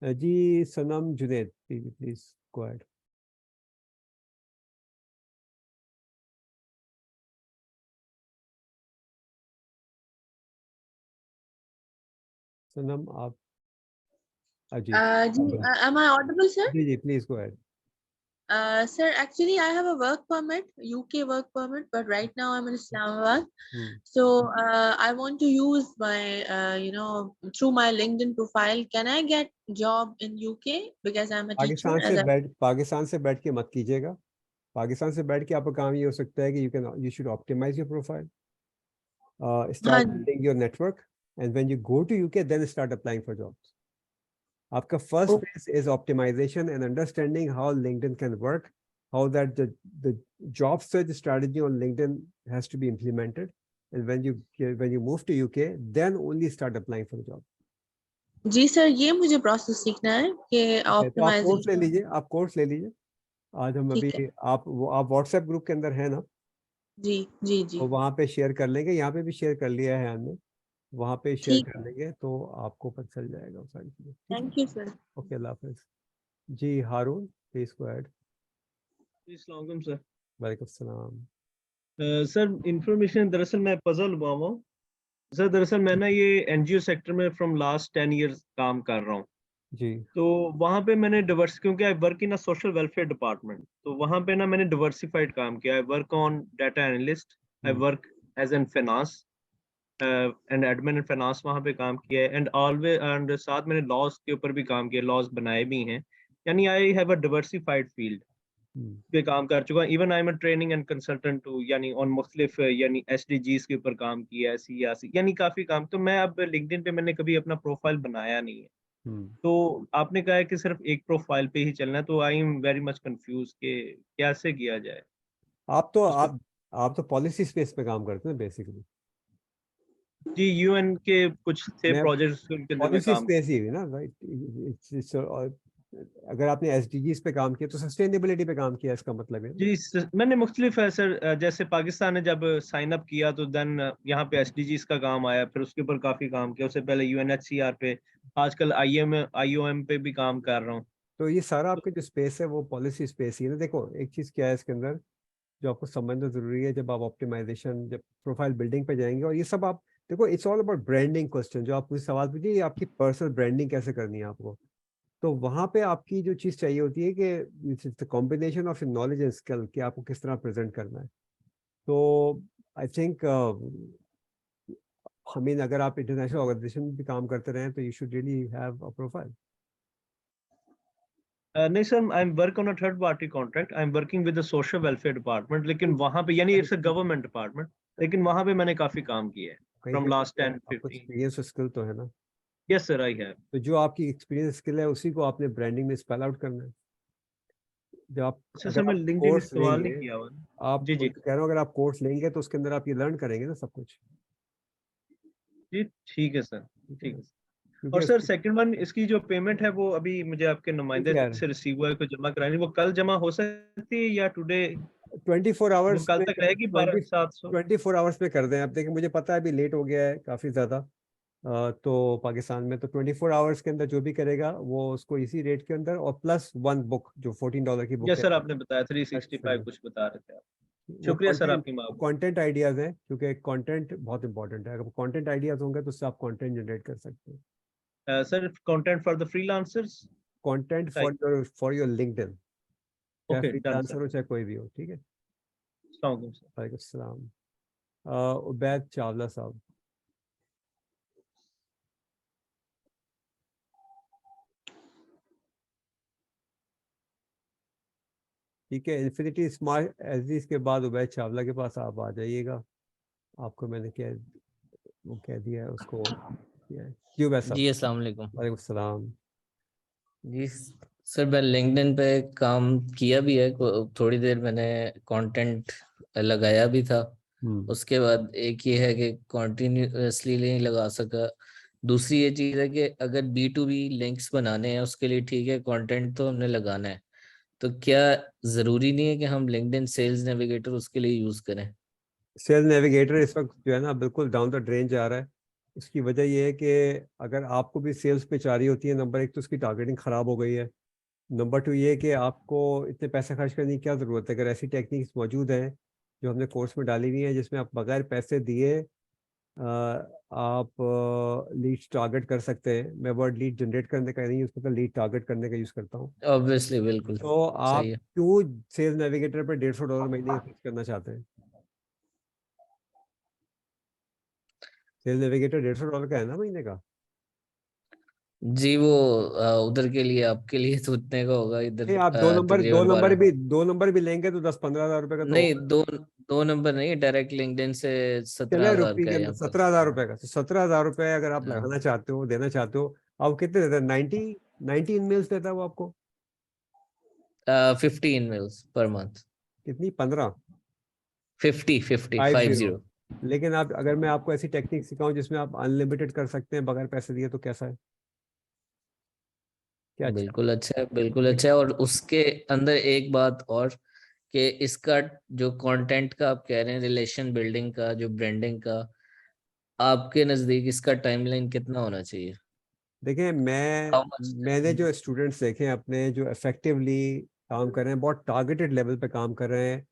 जी Sanam Junaid, please go ahead. Sanam आप जी Am I audible, sir? जी please go ahead. Sir, actually, I have a work permit, UK work permit, but right now I'm in Islamabad. So I want to use my, through my LinkedIn profile. Can I get job in UK because I'm a teacher? Pakistan से बैठ के मत कीजिएगा। पाकिस्तान से बैठ के आपका काम ये हो सकता है कि you should optimise your profile, हाँ start building your network, and when you go to UK then start applying for jobs. आपका first Oh, phase is optimization and understanding how LinkedIn can work, how that the job search strategy on LinkedIn has to be implemented, and when you move to UK then only start applying for the job. जी sir, ये मुझे process सीखना है कि तो आप course ले optimisation. लीजिए, आज हम ठीक अभी है। आप व्हाट्सएप ग्रुप के अंदर है ना, जी जी जी। तो वहाँ पे शेयर कर लेंगे, यहाँ पे भी शेयर कर लिया है हमने, वहाँ पे शेयर ठीक कर है। लेंगे तो आपको पता चल जाएगा वो सारी चीज़ें। ठीक है, थैंक यू सर। ओके, अल्लाह हाफिज़। जी हारून, प्लीज गो अहेड। अस्सलाम वालेकुम सर। वालेकुम सलाम। सर इंफॉर्मेशन, दरअसल मैं पजल हुआ हूँ सर। दरअसल मैं ना ये एनजीओ सेक्टर में फ्रॉम लास्ट 10 इयर्स काम कर रहा हूँ। जी तो वहाँ पे मैंने डाइवर्स, क्योंकि I work in social welfare department, तो वहाँ पे ना मैंने डाइवर्सिफाइड काम किया। I work on data analyst, I work as an finance and admin and finance, वहाँ पे काम किया है। एंड ऑलवेज एंड साथ मैंने लॉज के ऊपर भी काम किया, लॉज बनाए भी हैं। यानी I have a diversified field पे काम कर चुका हूँ। Even I am training and consultant हूँ, यानी ऑन मुख्तलिफ यानी एसडीजीज के ऊपर काम किया है, सियासी यानी काफी काम। तो मैं अब लिंक्डइन पे मैंने कभी अपना प्रोफाइल बनाया नहीं है। तो आपने कहा है कि सिर्फ एक प्रोफाइल पे ही चलना है, तो I am very much confuse कि कैसे किया जाए। आप तो उसको आप तो पॉलिसी स्पेस पे काम करते हैं बेसिकली। जी, यूएन के कुछ थे मैं प्रोजेक्ट्स, उनके अंदर मैं पॉलिसी काम। स्पेस ही हुई ना, राइट। अगर आपने एसडीजीज पे काम किया तो सस्टेनेबिलिटी पे काम किया, इसका मतलब है। जी मैंने मुख्तलिफ है सर। जैसे पाकिस्तान ने जब साइन अप किया तो देन यहाँ पे एसडीजीज का काम आया, फिर उसके ऊपर काफी काम किया। उससे पहले यूएनएचसीआर पे, आजकल आईओएम पे भी काम कर रहा हूँ। तो ये सारा आपका जो स्पेस है वो पॉलिसी स्पेस ही है ना। देखो एक चीज़ क्या है इसके अंदर जो आपको समझना जरूरी है, जब आप ऑप्टिमाइजेशन, जब प्रोफाइल बिल्डिंग पे जाएंगे, और ये सब आप देखो, it's all about branding. Question जो आप मुझे सवाल पूछिए, ये आपकी पर्सनल ब्रांडिंग कैसे करनी है आपको, तो वहाँ पे आपकी जो चीज़ चाहिए होती है कि it's combination of knowledge and skill, कि आपको किस तरह प्रेजेंट करना है। तो आई थिंक आई मीन अगर आप इंटरनेशनल ऑर्गेनाइजेशन में भी काम करते रहे तो you should really have a profile. नहीं sir, I am work on a third party contract, I am working with the social welfare department, लेकिन वहाँ पे यानी इट्स अ गवर्नमेंट डिपार्टमेंट, लेकिन वहाँ पे मैंने काफी काम किया है कहीं फ्रॉम पे लास्ट 10 आपको 15। एक्सपीरियंस स्किल तो है ना? Yes sir, I have. तो जो आपकी एक्सपीरियंस स्किल है उसी को आपने ब्रांडिंग में स्पेल आउट करना है। जब आप सर अगर मैं आप लिंक्डइन कोर्स इस्तेमाल नहीं लेंगे, किया हुआ। आप जी जी कह रहा हूँ अगर आप कोर्स लेंगे तो उसके अंदर आप ये लर्न करेंगे ना सब कुछ। जी, ठीक है सर, ठीक ठीक है, है। क्योंकि और सर सेकंड वन, इसकी जो पेमेंट है वो अभी मुझे आपके नुमाइंदे यार से रिसीव हुआ है, को जमा करानी, वो कल जमा हो सकती है या टुडे? 24 वो आवर्स कल में, तक रहेगी 700? 24 आवर्स में कर दें आप। देखिए मुझे पता है अभी लेट हो गया है काफ़ी ज़्यादा, तो पाकिस्तान में तो 24 आवर्स के अंदर जो भी करेगा वो उसको इसी रेट के अंदर, और प्लस 1 बुक जो $14 की बुक यस है। सर, आपने बताया 365 कुछ बता रहे थे आप। वो शुक्रिया सर कंटेंट आपकी माफ। कंटेंट आइडियाज़ हैं, क्योंकि कंटेंट बहुत इंपॉर्टेंट है। अगर कंटेंट आइडियाज़ होंगे तो उससे आप कंटेंट जनरेट कर सकते हैं। Sir content for the freelancers. Content for your LinkedIn, चाहे ओके डन फ्रीलांसर सर। हो चाहे कोई भी हो। ठीक है, अस्सलाम वालेकुम सर। वालेकुम सलाम। उबैद चावला साहब। ठीक है, इन्फिनिटी स्मार्ट एसडीज के बाद उबैद चावला के पास आप आ जाइएगा। आपको मैंने क्या वो कह दिया है उसको किया है। जी उबैद साहब। जी अस्सलाम वालेकुम। वालेकुम सलाम। जी सर, मैं लिंक्डइन पे काम किया भी है, थोड़ी देर मैंने कंटेंट लगाया भी था। उसके बाद एक ये है कि कॉन्टिन्यूसली नहीं लगा सका। दूसरी ये चीज़ है कि अगर B2B लिंक्स बनाने हैं उसके लिए ठीक है, कंटेंट तो हमने लगाना है, तो क्या ज़रूरी नहीं है कि हम लिंक्डइन सेल्स नेविगेटर उसके लिए यूज़ करें? सेल नेविगेटर इस वक्त जो है ना बिल्कुल डाउन द ड्रेन जा रहा है। उसकी वजह ये है कि अगर आपको भी सेल्स पे चाह रही होती है, नंबर एक तो उसकी टारगेटिंग ख़राब हो गई है। नंबर टू ये है कि आपको इतने पैसे खर्च करने की क्या ज़रूरत है। अगर ऐसी टेक्निक्स मौजूद हैं जो हमने कोर्स में डाली हुई हैं, जिसमें आप बगैर पैसे दिए आप लीड टारगेट कर सकते हैं। मैं वर्ड लीड जनरेट करने का नहीं यूज़ करता, लीड टारगेट करने का यूज़ करता हूँ। ऑब्वियसली, बिल्कुल तो सही आप है। क्यों सेल्स नेविगेटर पर $150 महीने खर्च करना चाहते हैं? सेल्स नेविगेटर $150 का है ना महीने का। जी वो उधर के लिए, आपके लिए तो उतने का होगा, इधर नहीं, आप दो नंबर तकरीबन 12। दो नंबर भी लेंगे तो 10-15 हज़ार रुपए का तो नहीं, होगा। दो नंबर नहीं, डायरेक्ट लिंक्डइन से चले 17,000 का रुपये है के यहाँ पर। 17 हज़ार रुपए का, तो 17 हज़ार रुपए अगर आप हाँ। लगाना चाहते हो, देना चाहते हो, आप कितने देते हैं? 90 ईमेल्स देता है वो आपको। 50 emails पर मंथ। कितनी? 15? 50 50। 50। लेकिन आप, अगर मैं आपको ऐसी टेक्निक सिखाऊं जिसमें आप अनलिमिटेड कर सकते हैं बगैर पैसे दिए, तो कैसा है? क्या अच्छा बिल्कुल अच्छा है, बिल्कुल अच्छा है। और उसके अंदर एक बात और, कि इसका जो कंटेंट का आप कह रहे हैं, रिलेशन बिल्डिंग का, जो ब्रांडिंग का, आपके नजदीक इसका टाइमलाइन कितना होना चाहिए? देखिए, हाउ मच? मैंने जो स्टूडेंट्स देखे हैं अपने, जो इफेक्टिवली काम कर रहे हैं, बहुत टारगेटेड लेवल पे काम कर रहे हैं,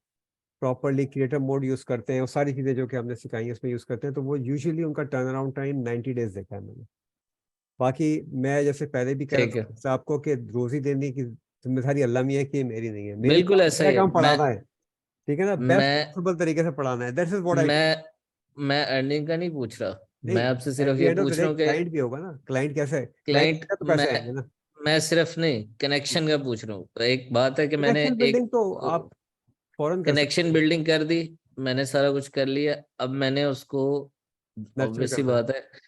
प्रॉपरली क्रिएटर मोड यूज़ करते हैं, वो सारी चीज़ें जो कि हमने सिखाई हैं उसमें यूज़ करते हैं, तो वो यूजुअली उनका टर्न अराउंड टाइम 90 डेज देखा है मैंने। बाकी मैं जैसे पहले भी कह रहा ठीक है, था आपको कि रोज़ी देने की जिम्मेदारी अल्लाह मियाँ की है, मेरी नहीं है। बिल्कुल ऐसा मेरा ही है। काम पढ़ाना है। ठीक है ना, बेस्ट मैं पॉसिबल तरीके से पढ़ाना है। That's is what I. मैं मैं अर्निंग का नहीं पूछ रहा, नहीं, मैं आपसे एट सिर्फ द ये एंड ऑफ द पूछ डे रहा हूँ कि क्लाइंट भी होगा ना। क्लाइंट कैसे है? क्लाइंट क्लाइंट, तो पैसे आएंगे ना। मैं सिर्फ नहीं, कनेक्शन का पूछ रहा हूँ। एक बात है कि मैंने कनेक्शन एक बिल्डिंग तो आप फौरन कर सकते कनेक्शन हैं, बिल्डिंग कर दी, मैंने सारा कुछ कर लिया, अब मैंने उसको, नर्चर ऑब्वियस सी करना है। बात है,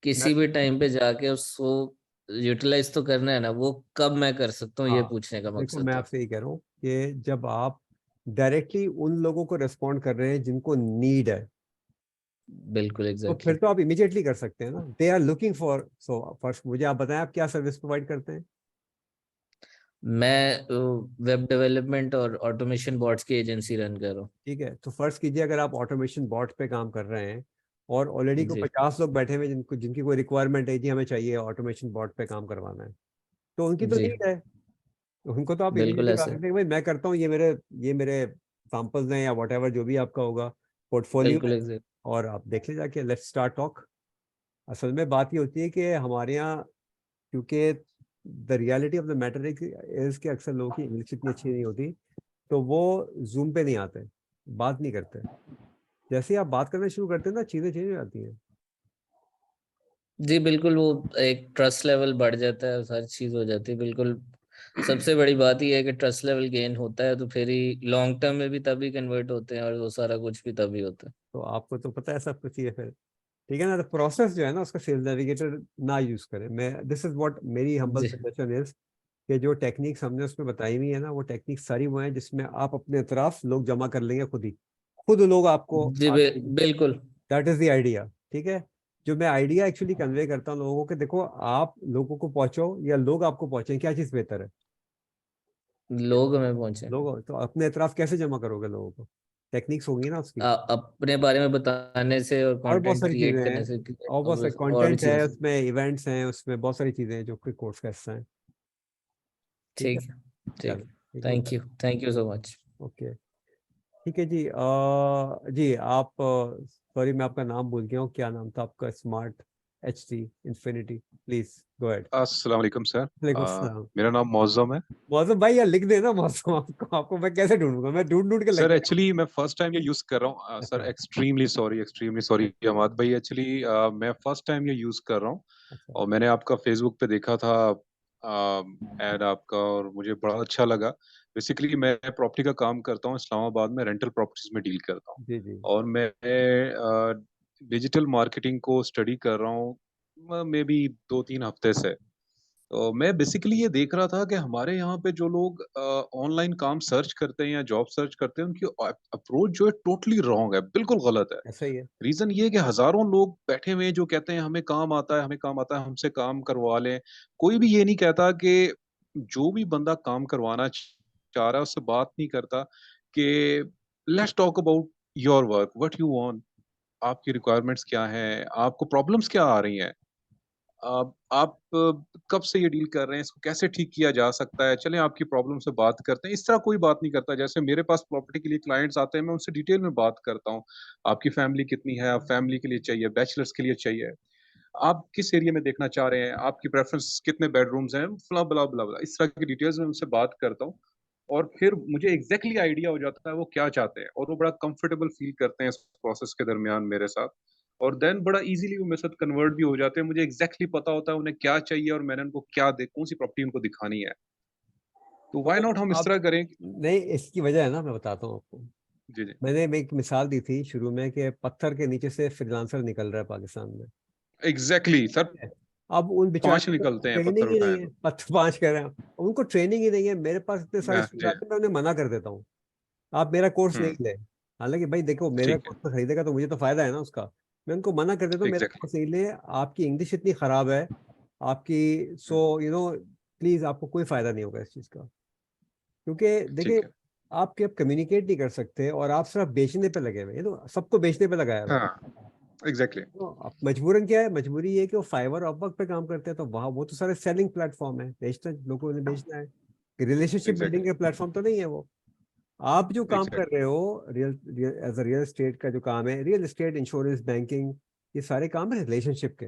किसी मैं भी टाइम पे जाके उसको यूटिलाइज तो करना है ना, वो कब मैं कर सकता हूँ, ये हाँ, पूछने का देखो मकसद मैं था। आपसे ये कह रहा हूँ कि जब आप डायरेक्टली उन लोगों को रिस्पॉन्ड कर रहे हैं जिनको नीड है, बिल्कुल तो फिर एग्जैक्टली। तो आप इमीडिएटली कर सकते हैं ना। They are looking for. So first मुझे आप बताएं, आप क्या सर्विस प्रोवाइड करते हैं? मैं वेब डेवलपमेंट और ऑटोमेशन बॉट्स की एजेंसी रन कर रहा हूँ। ठीक है, तो फर्ज कीजिए अगर आप ऑटोमेशन बॉट पे काम कर रहे हैं और ऑलरेडी को जी 50 लोग बैठे हुए जिनकी कोई रिक्वायरमेंट है, जी हमें चाहिए ऑटोमेशन बॉट पे काम करवाना है, तो उनकी तो जी, नीड है। तो उनको तो आप बिल्कुल इमीडिएटली कह ऐसा है, सकते हैं भाई मैं करता हूँ, ये मेरे सैंपल्स हैं या वट जो भी आपका होगा पोर्टफोलियो बिल्कुल है, एग्जैक्ट। और आप देख ले जाके। Let's start talk. असल में बात ये होती है कि हमारे यहाँ, क्योंकि the reality of the matter is कि अक्सर लोगों की इंग्लिश इतनी अच्छी नहीं होती, तो वो जूम पे नहीं आते, बात नहीं करते। जैसे ही आप बात करना शुरू करते हैं ना, चीज़ें चेंज हो जाती हैं। जी बिल्कुल, वो एक ट्रस्ट लेवल बढ़ जाता है, हर चीज हो जाती है, बिल्कुल सबसे बड़ी बात ये है कि ट्रस्ट लेवल गेन होता है, तो फिर ही लॉन्ग टर्म में भी तभी कन्वर्ट होते हैं और वो सारा कुछ भी तभी होता है। तो आपको तो पता है सब कुछ ये फिर, ठीक है ना। तो प्रोसेस जो है ना उसका सेल्स नेविगेटर ना यूज करें। मैं दिस इज व्हाट मेरी हम्बल जी सजेशन इज कि जो टेक्निक्स हमने उसमें बताई हुई है ना, वो टेक्निक सारी वो है जिसमें आप अपने अतराफ लोग जमा कर लेंगे खुद ही, खुद लोग आपको जी बिल्कुल। दैट इज द आइडिया, ठीक है। जो मैं आइडिया एक्चुअली कन्वे करता हूँ लोगों को कि देखो आप लोगों को पहुंचो या लोग आपको पहुंचे, क्या चीज बेहतर है? लोग में पहुंचे। लोग तो अपने अतराफ कैसे जमा करोगे लोगों को? टेक्निक्स होंगी ना उसकी, अपने बारे में बताने से और और बहुत कंटेंट सारी चीजें क्रिएट हैं, करने से और बहुत सारे और भी कंटेंट है चीज। उसमें, इवेंट्स हैं उसमें, बहुत सारी चीजें हैं जो कि कोर्स का हिस्सा है। ठीक है, ठीक है ठीक चलो है। ठीक है, thank you so much. Okay, ठीक है जी। जी आप, सॉरी मैं आपका नाम भूल गया हूँ, क्या नाम था आपका? Smart HT infinity, please go ahead. अस्सलाम वालेकुम सर। वालेकुम सलाम। मेरा नाम मौज़म है। मौसम भाई यार लिख देना मौसम, आपको मैं कैसे ढूंढूंगा? मैं ढूंढ ढूंढ के लग सर गया। एक्चुअली मैं फर्स्ट टाइम ये यूज कर रहा हूँ सर। अच्छा एक्सट्रीमली सॉरी अमाद भाई। एक्चुअली मैं फर्स्ट टाइम ये यूज कर रहा हूँ अच्छा और मैंने आपका फेसबुक पे देखा था ऐड आपका, और मुझे बड़ा अच्छा लगा। बेसिकली मैं प्रॉपर्टी का काम करता हूँ इस्लामाबाद में, रेंटल प्रॉपर्टीज में डील करता हूँ। जी जी और मैं डिजिटल मार्केटिंग को स्टडी कर रहा हूँ मे बी 2-3 हफ्ते से। तो मैं बेसिकली ये देख रहा था कि हमारे यहाँ पे जो लोग ऑनलाइन काम सर्च करते हैं या जॉब सर्च करते हैं, उनकी अप्रोच जो है टोटली रॉन्ग है, बिल्कुल गलत है। ऐसा ही है। रीजन ये है कि हजारों लोग बैठे हुए हैं जो कहते हैं हमें काम आता है, हमें काम आता है, हमसे काम करवा लें। कोई भी ये नहीं कहता कि जो भी बंदा काम करवाना चाह रहा है उससे बात नहीं करता कि let's talk about your work, what you want, आपकी रिक्वायरमेंट्स क्या हैं, आपको प्रॉब्लम्स क्या आ रही हैं, आप कब से ये डील कर रहे हैं, इसको कैसे ठीक किया जा सकता है, चलें आपकी प्रॉब्लम से बात करते हैं। इस तरह कोई बात नहीं करता। जैसे मेरे पास प्रॉपर्टी के लिए क्लाइंट्स आते हैं, मैं उनसे डिटेल में बात करता हूँ। आपकी फैमिली कितनी है, आप फैमिली के लिए चाहिए, बैचलर्स के लिए चाहिए, आप किस एरिया में देखना चाह रहे हैं, आपकी प्रेफरेंस कितने बेडरूम्स हैं, फ्ला ब्ला ब्ला ब्ला, इस तरह की डिटेल्स में उनसे बात करता हूँ। और फिर मुझे एग्जैक्टली आइडिया हो जाता है वो क्या चाहते हैं, और वो बड़ा कंफर्टेबल फील करते हैं इस प्रोसेस के दरमियान मेरे साथ। और देन बड़ा इजीली वो मेरे साथ कन्वर्ट भी हो जाते हैं। मुझे एग्जैक्टली पता होता है उन्हें क्या चाहिए और मैंने उनको कौन सी प्रॉपर्टी उनको दिखानी है। तो व्हाई तो नॉट हम इस आप, तरह करें। नहीं इसकी वजह है ना, मैं बताता हूँ आपको। जी जी। मैंने एक मिसाल दी थी शुरू में कि पत्थर के नीचे से फ्रीलांसर निकल रहा है पाकिस्तान में। Exactly sir. अब उन 5 बेचारों को निकलते हैं पत्थर ट्रेनिंग ही उठाए नहीं है, तो। पत्थर 5 कह रहे हैं, उनको ट्रेनिंग ही नहीं है। मेरे पास इतने सारे स्टूडेंट जी। आते हैं, मैं उन्हें मना कर देता हूँ आप मेरा कोर्स नहीं हम्म। ले। हालांकि भाई देखो, मेरा ठीक है। कोर्स तो खरीदेगा तो मुझे तो फायदा है ना उसका। मैं उनको मना कर देता हूँ मेरा एग्जैक्टली। कोर्स नहीं ले, आपकी इंग्लिश इतनी खराब है आपकी, सो यू नो प्लीज आपको कोई फायदा नहीं होगा इस चीज का। क्योंकि देखिए, ठीक है। आप कम्युनिकेट नहीं कर सकते और आप सिर्फ बेचने पे लगे हुए हैं, तो सबको बेचने पे लगाया हुआ है। हाँ एग्जैक्टली। तो अब मजबूरन क्या है? मजबूरी ये है कि वो फाइवर अपवर्क पे काम करते हैं, तो वहाँ वो तो सारे सेलिंग प्लेटफॉर्म है, बेचना, लोगों ने बेचना है। Relationship building exactly. के प्लेटफॉर्म तो नहीं है वो। आप जो काम कर एग्जैक्टली। रहे हो real as a real estate का जो काम है, रियल एस्टेट, इंश्योरेंस, बैंकिंग, ये सारे काम है रिलेशनशिप के।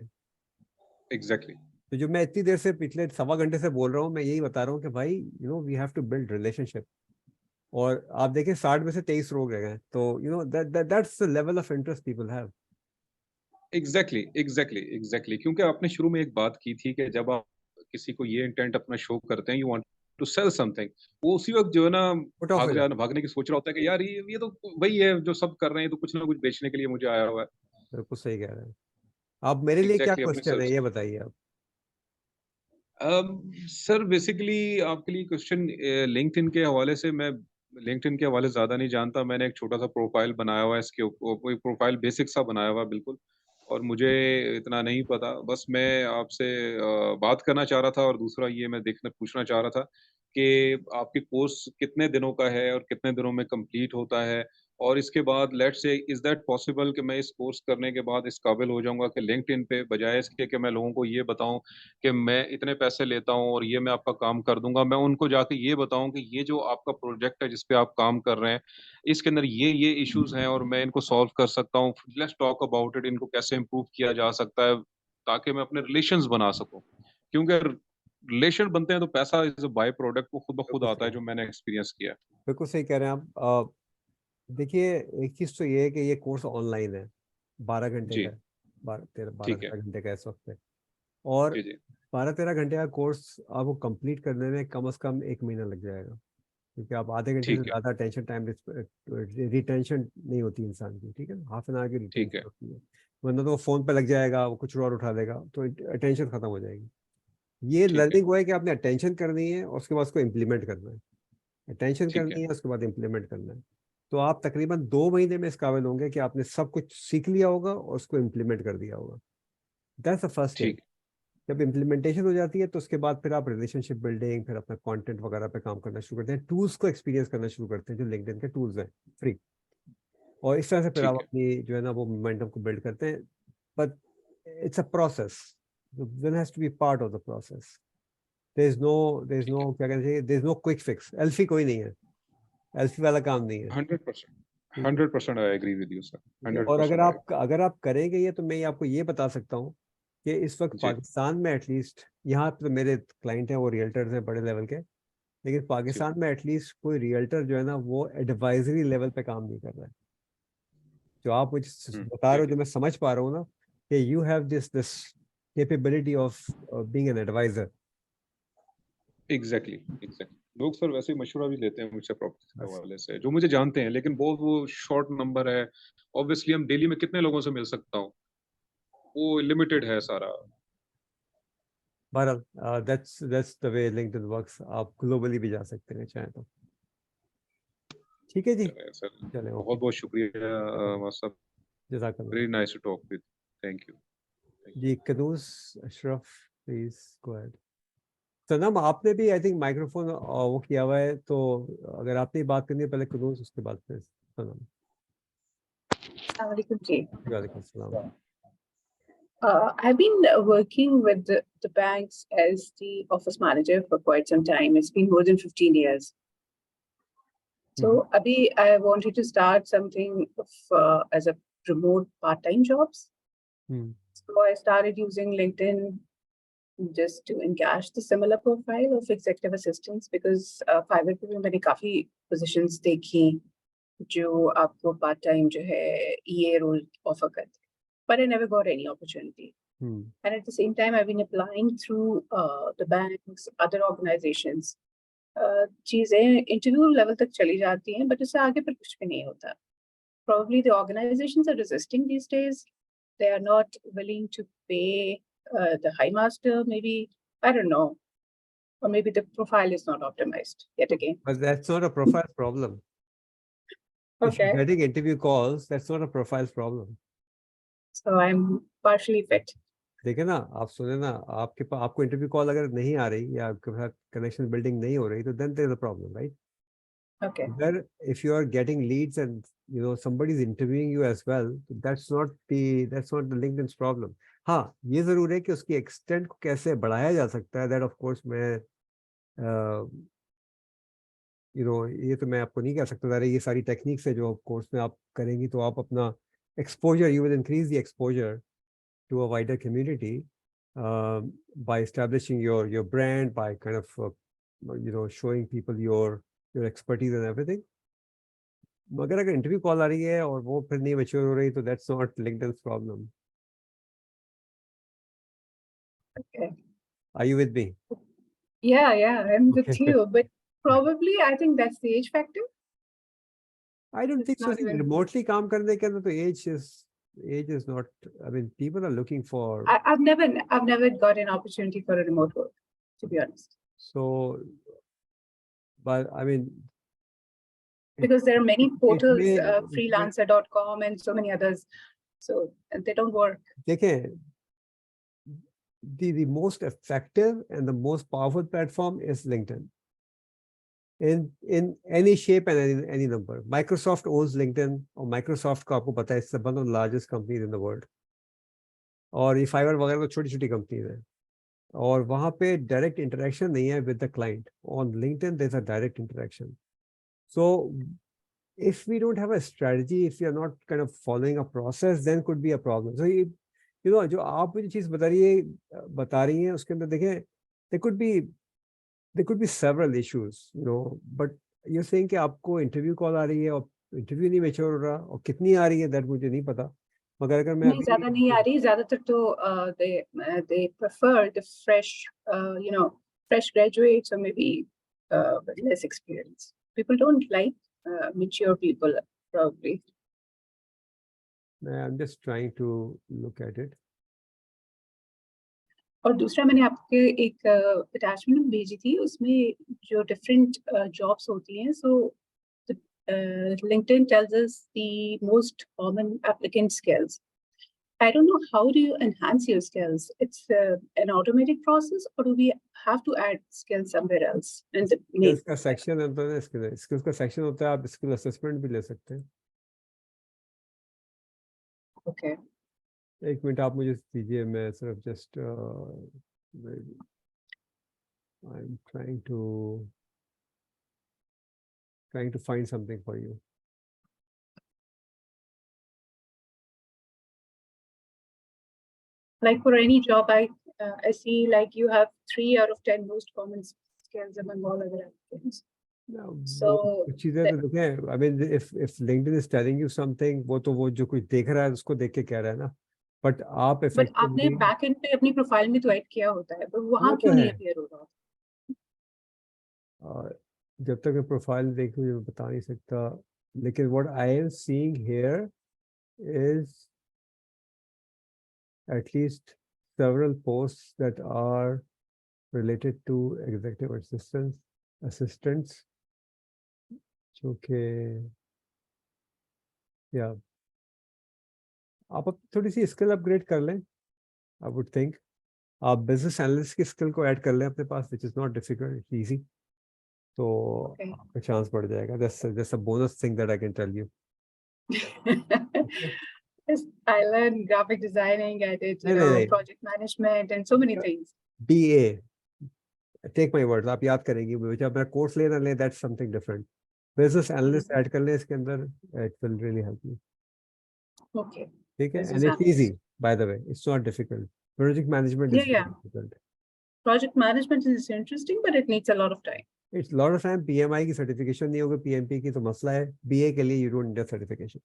एग्जैक्टली। तो जो मैं इतनी देर से पिछले सवा घंटे से बोल रहा हूँ, मैं यही बता रहा हूँ कि भाई we have to build relationship. और आप देखें 60 में से 23 लोग रह गए, तो that's the level of interest people have. Exactly क्योंकि आपने शुरू में एक बात की थी कि जब आप किसी को ये इंटेंट अपना शो करते हैं, you want to sell something, वो उसी वक्त जो है ना पुट ऑफ हो जाता भागने की सोच रहा होता है कि यार ये तो वही है जो सब कर रहे हैं, तो कुछ ना कुछ बेचने के लिए मुझे आया हुआ है। है, बिल्कुल सही कह रहे हैं आप। मेरे लिए क्या एग्जैक्टली अपनी क्वेश्चन है सेल्फ। ये बताइए आप। सर बेसिकली आपके लिए क्वेश्चन लिंक्डइन के हवाले से, मैं लिंक्डइन के हवाले ज़्यादा नहीं जानता। मैंने एक छोटा सा प्रोफाइल बनाया हुआ है, इसके ऊपर प्रोफाइल बेसिक सा बनाया हुआ है बिल्कुल, और मुझे इतना नहीं पता। बस मैं आपसे बात करना चाह रहा था, और दूसरा ये मैं देखना पूछना चाह रहा था कि आपकी कोर्स कितने दिनों का है और कितने दिनों में कंप्लीट होता है, और इसके बाद let's say is that possible कि मैं इस कोर्स करने के बाद इस काबिल हो जाऊंगा कि लिंक्डइन पे बजाय इसके कि मैं लोगों को ये बताऊं कि मैं इतने पैसे लेता हूँ और ये मैं आपका काम कर दूंगा, मैं उनको जाके ये बताऊं कि ये जो आपका प्रोजेक्ट है जिस पे आप काम कर रहे हैं, इसके अंदर ये इश्यूज हैं और मैं इनको सॉल्व कर सकता हूँ, लेट्स टॉक अबाउट इट, इनको कैसे इम्प्रूव किया जा सकता है, ताकि मैं अपने रिलेशंस बना सकूं। क्योंकि रिलेशन बनते हैं तो पैसा इज अ बाय प्रोडक्ट, वो खुद ब खुद बिल्कुल आता सही, है, जो मैंने एक्सपीरियंस किया है। बिल्कुल सही कह रहे हैं आप। देखिए, एक चीज़ तो ये है कि ये कोर्स ऑनलाइन है, 12 घंटे का जी। है, 12 13 12 ठीक है। 13 घंटे का है इस वक्त पे। और जी जी। 12-13 घंटे का कोर्स आपको कंप्लीट करने में कम से कम 1 महीना लग जाएगा, क्योंकि आप आधे घंटे से ठीक है, ज़्यादा टेंशन टाइम रिटेंशन नहीं होती इंसान की, ठीक है ना, हाफ एन आवर की ठीक रिटेंशन है, होती है, वरना तो वो फ़ोन पे लग जाएगा, वो कुछ और उठा लेगा, तो अटेंशन खत्म हो जाएगी। ये ठीक है, लर्निंग वो है कि आपने अटेंशन करनी है और उसके बाद उसको इम्प्लीमेंट करना है, अटेंशन ठीक करनी है, है उसके बाद इम्प्लीमेंट करना है। तो आप तकरीबन 2 महीने में इस काबिल होंगे कि आपने सब कुछ सीख लिया होगा और उसको इम्प्लीमेंट कर दिया होगा। That's the first stage. ठीक, जब इम्प्लीमेंटेशन हो जाती है तो उसके बाद फिर आप रिलेशनशिप बिल्डिंग, फिर अपना कंटेंट वगैरह पे काम करना शुरू करते हैं, टूल्स को एक्सपीरियंस करना शुरू करते हैं जो लिंक्डइन के टूल्स हैं फ्री, और इस तरह से फिर आप ठीक है, अपनी जो है ना वो मोमेंटम को बिल्ड करते हैं। But it's a process, one has to be part of the process. There is ठीक है। नो क्या कहना चाहिए, there is no quick fix, एल्फी कोई नहीं है, एल्फी वाला काम नहीं है, 100%, ठीक है। 100% I agree with you sir, ठीक है, और 100% आई अगर आप करेंगे ये, तो मैं आपको ये बता सकता हूँ कि इस वक्त जी, पाकिस्तान में एटलीस्ट, यहाँ पे तो मेरे क्लाइंट हैं वो रियल्टर्स हैं बड़े लेवल के, लेकिन जी, पाकिस्तान में एटलीस्ट कोई रियल्टर जो है ना वो एडवाइजरी लेवल पे काम नहीं कर रहा है। जो आप मुझे बता रहे हो, ठीक जो है, मैं समझ पा रहा हूँ ना, कि you have this capability of being an adviser. Exactly, exactly. लोग सर वैसे ही मशवरा भी लेते हैं मुझसे प्रॉपर्टी के हवाले से, जो मुझे जानते हैं, लेकिन बहुत वो शॉर्ट नंबर है। ऑब्वियसली हम डेली में कितने लोगों से मिल सकता हूँ, वो लिमिटेड है सारा। बहरहाल that's the way LinkedIn works, आप ग्लोबली भी जा सकते हैं चाहे तो। ठीक है जी, सर चले, ओके, बहुत बहुत शुक्रिया मास्टर, जज़ाकल्लाह। Very nice to talk with, thank you. जी, Kanoos Ashraf, please go ahead. Sanam, आपने भी आई थिंक माइक्रोफोन वो किया हुआ है, तो अगर आपने बात करनी है पहले कनूज, उसके बाद फिर सनम। Assalamualaikum ji. वालेकुम सलाम। I've been working with the banks as the office manager for quite some time. It's been more than 15 years. So, Abhi, I wanted to start something as a remote part-time jobs. So I started using LinkedIn just to encash the similar profile of executive assistants, because Fiverr पे भी मैंने काफी positions देखी जो आपको part-time जो है EA role offer करते, but I never got any opportunity. And at the same time, I've been applying through the banks, other organizations. चीजें interview level तक चली जाती हैं, but उससे आगे पर कुछ भी नहीं होता. Probably the organizations are resisting these days. They are not willing to pay the high master, maybe, I don't know, or maybe the profile is not optimized yet again. But that's not a profile problem. If you're Okay, getting interview calls, that's not a profile problem. so I'm partially fit. देखिए ना, आप सुने ना, आपको interview call अगर नहीं आ रही या आपके साथ कनेक्शन बिल्डिंग नहीं हो रही, तो then there is a problem, right? Okay, Where if you are getting leads and somebody is interviewing you as well, that's not the LinkedIn's problem. हाँ, ये जरूर है कि उसकी एक्सटेंट को कैसे बढ़ाया जा सकता है, that of course मैं ये तो मैं आपको नहीं कह सकता, ये सारी टेक्निक्स है जो कोर्स में आप करेंगी तो आप अपना exposure, you will increase the exposure to a wider community by establishing your brand, by kind of showing people your expertise and everything. मगर अगर इंटरव्यू कॉल आ रही है और वो फिर नहीं मैच्योर हो रही, तो that's not LinkedIn's problem. okay. Are you with me? Yeah, I'm with Okay. you, but probably I think that's the age factor. I don't It's think so. not even. Remotely काम करने के अंदर तो age is not. I mean, people are looking for. I've never got an opportunity for a remote work, to be honest. So, but I mean, Because there are many portals, it may- freelancer.com and so many others, so they don't work. देखें, the most effective and the most powerful platform is LinkedIn. In any shape and any number. Microsoft owns LinkedIn, और Microsoft को आपको पता है, it's one of the largest companies in the world. और ये Fiverr वगैरह तो छोटी-छोटी कंपनीज हैं, और वहाँ पे डायरेक्ट इंटरेक्शन नहीं है with the client. On LinkedIn there's a direct interaction. So if we don't have a strategy, if we are not kind of following a process, then could be a problem. So जो आप मुझे चीज़ बता रही हैं उसके अंदर देखें, there could be several issues, but you're saying कि आपको इंटरव्यू कॉल आ रही है और इंटरव्यू नहीं मैच्योर हो रहा, और कितनी आ रही है दैट मुझे नहीं पता, मगर अगर मैं नहीं ज्यादा नहीं आ रही, ज्यादातर तो they prefer the fresh fresh graduates or maybe with less experience. People don't like mature people probably. I'm just trying to look at it. और दूसरा मैंने आपके एक अटैचमेंट भेजी थी, उसमें जो डिफरेंट जॉब्स होती हैं, सो LinkedIn tells us the most common applicant skills. I don't know, how do you enhance your skills? It's an automatic process, or do we have to add skills somewhere else? And skills का section होता है, skills का section होता है, आप skill assessment भी ले सकते हैं. Okay. एक मिनट आप मुझे दीजिए, मैं सिर्फ just I'm trying to find something for you. Like for any job, I see like you have 3 out of 10 most common skills among all other applicants. No, So चीजें तो देखें, I mean if LinkedIn is telling you something, वो तो वो जो कुछ देख रहा है उसको देख के कह रहा है ना, but आप but आपने effectively बैकएंड पे अपनी प्रोफाइल में तो ऐड किया होता है, पर वहां वो तो क्यों नहीं है, अपीयर हो रहा? जब तक मैं प्रोफाइल देखूं मैं बता नहीं सकता, लेकिन what I am seeing here is at least several posts that are related to executive assistants, जो कि या आप थोड़ी सी स्किल अपग्रेड कर लें, आई वुड थिंक आप बिजनेस एनालिस्ट की स्किल को ऐड कर लें अपने पास, which is not difficult, easy, तो आपका चांस बढ़ जाएगा. That's a bonus thing that I can tell you. Yes, I learned graphic designing, I did project management and so many things. BA, take my words, आप याद करेंगी, जब मैं course लेना ले, that's something different. Business analyst add कर लें इसके अंदर, it will really help you. Okay. ठीक है, and it's easy, by the way, it's not difficult. Project management is difficult. Project management is interesting, but it needs a lot of time. It's a lot of time. PMI की certification नहीं होगी, PMP की तो मसला है. BA के लिए you don't need a certification.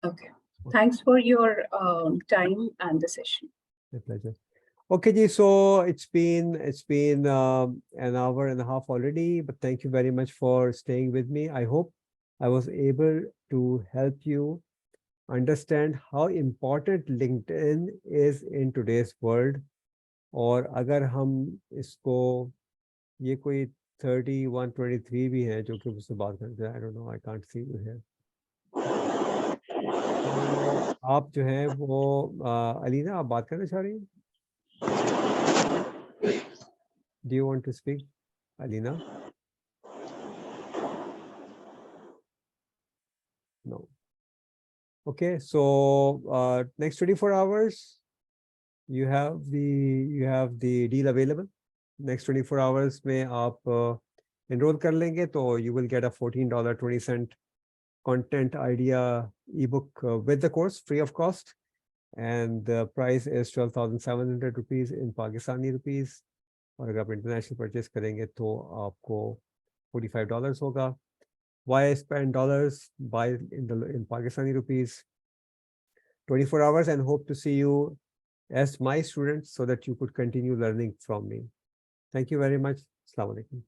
Okay. Thanks for your time and the session. My pleasure. Okay, ji. So it's been an hour and a half already, but thank you very much for staying with me. I hope I was able to help you understand how important LinkedIn is in today's world. और अगर हम इसको, ये कोई 3123 भी है जो कि मुझसे बात करते हैं, I don't know, I can't see you here. तो आप जो है वो अलीना, आप बात करना चाह रही हैं? Do you want to speak, Alina? No. Okay, so next 24 hours, you have the deal available. Next 24 hours में आप enroll कर लेंगे तो you will get a $14.20 content idea ebook with the course, free of cost, and the price is 12,700 rupees in Pakistani rupees. और अगर आप international purchase करेंगे तो आपको $45 होगा. Why spend dollars? Buy in Pakistani rupees. 24 hours, and hope to see you as my students so that you could continue learning from me. Thank you very much. Assalamu alaikum.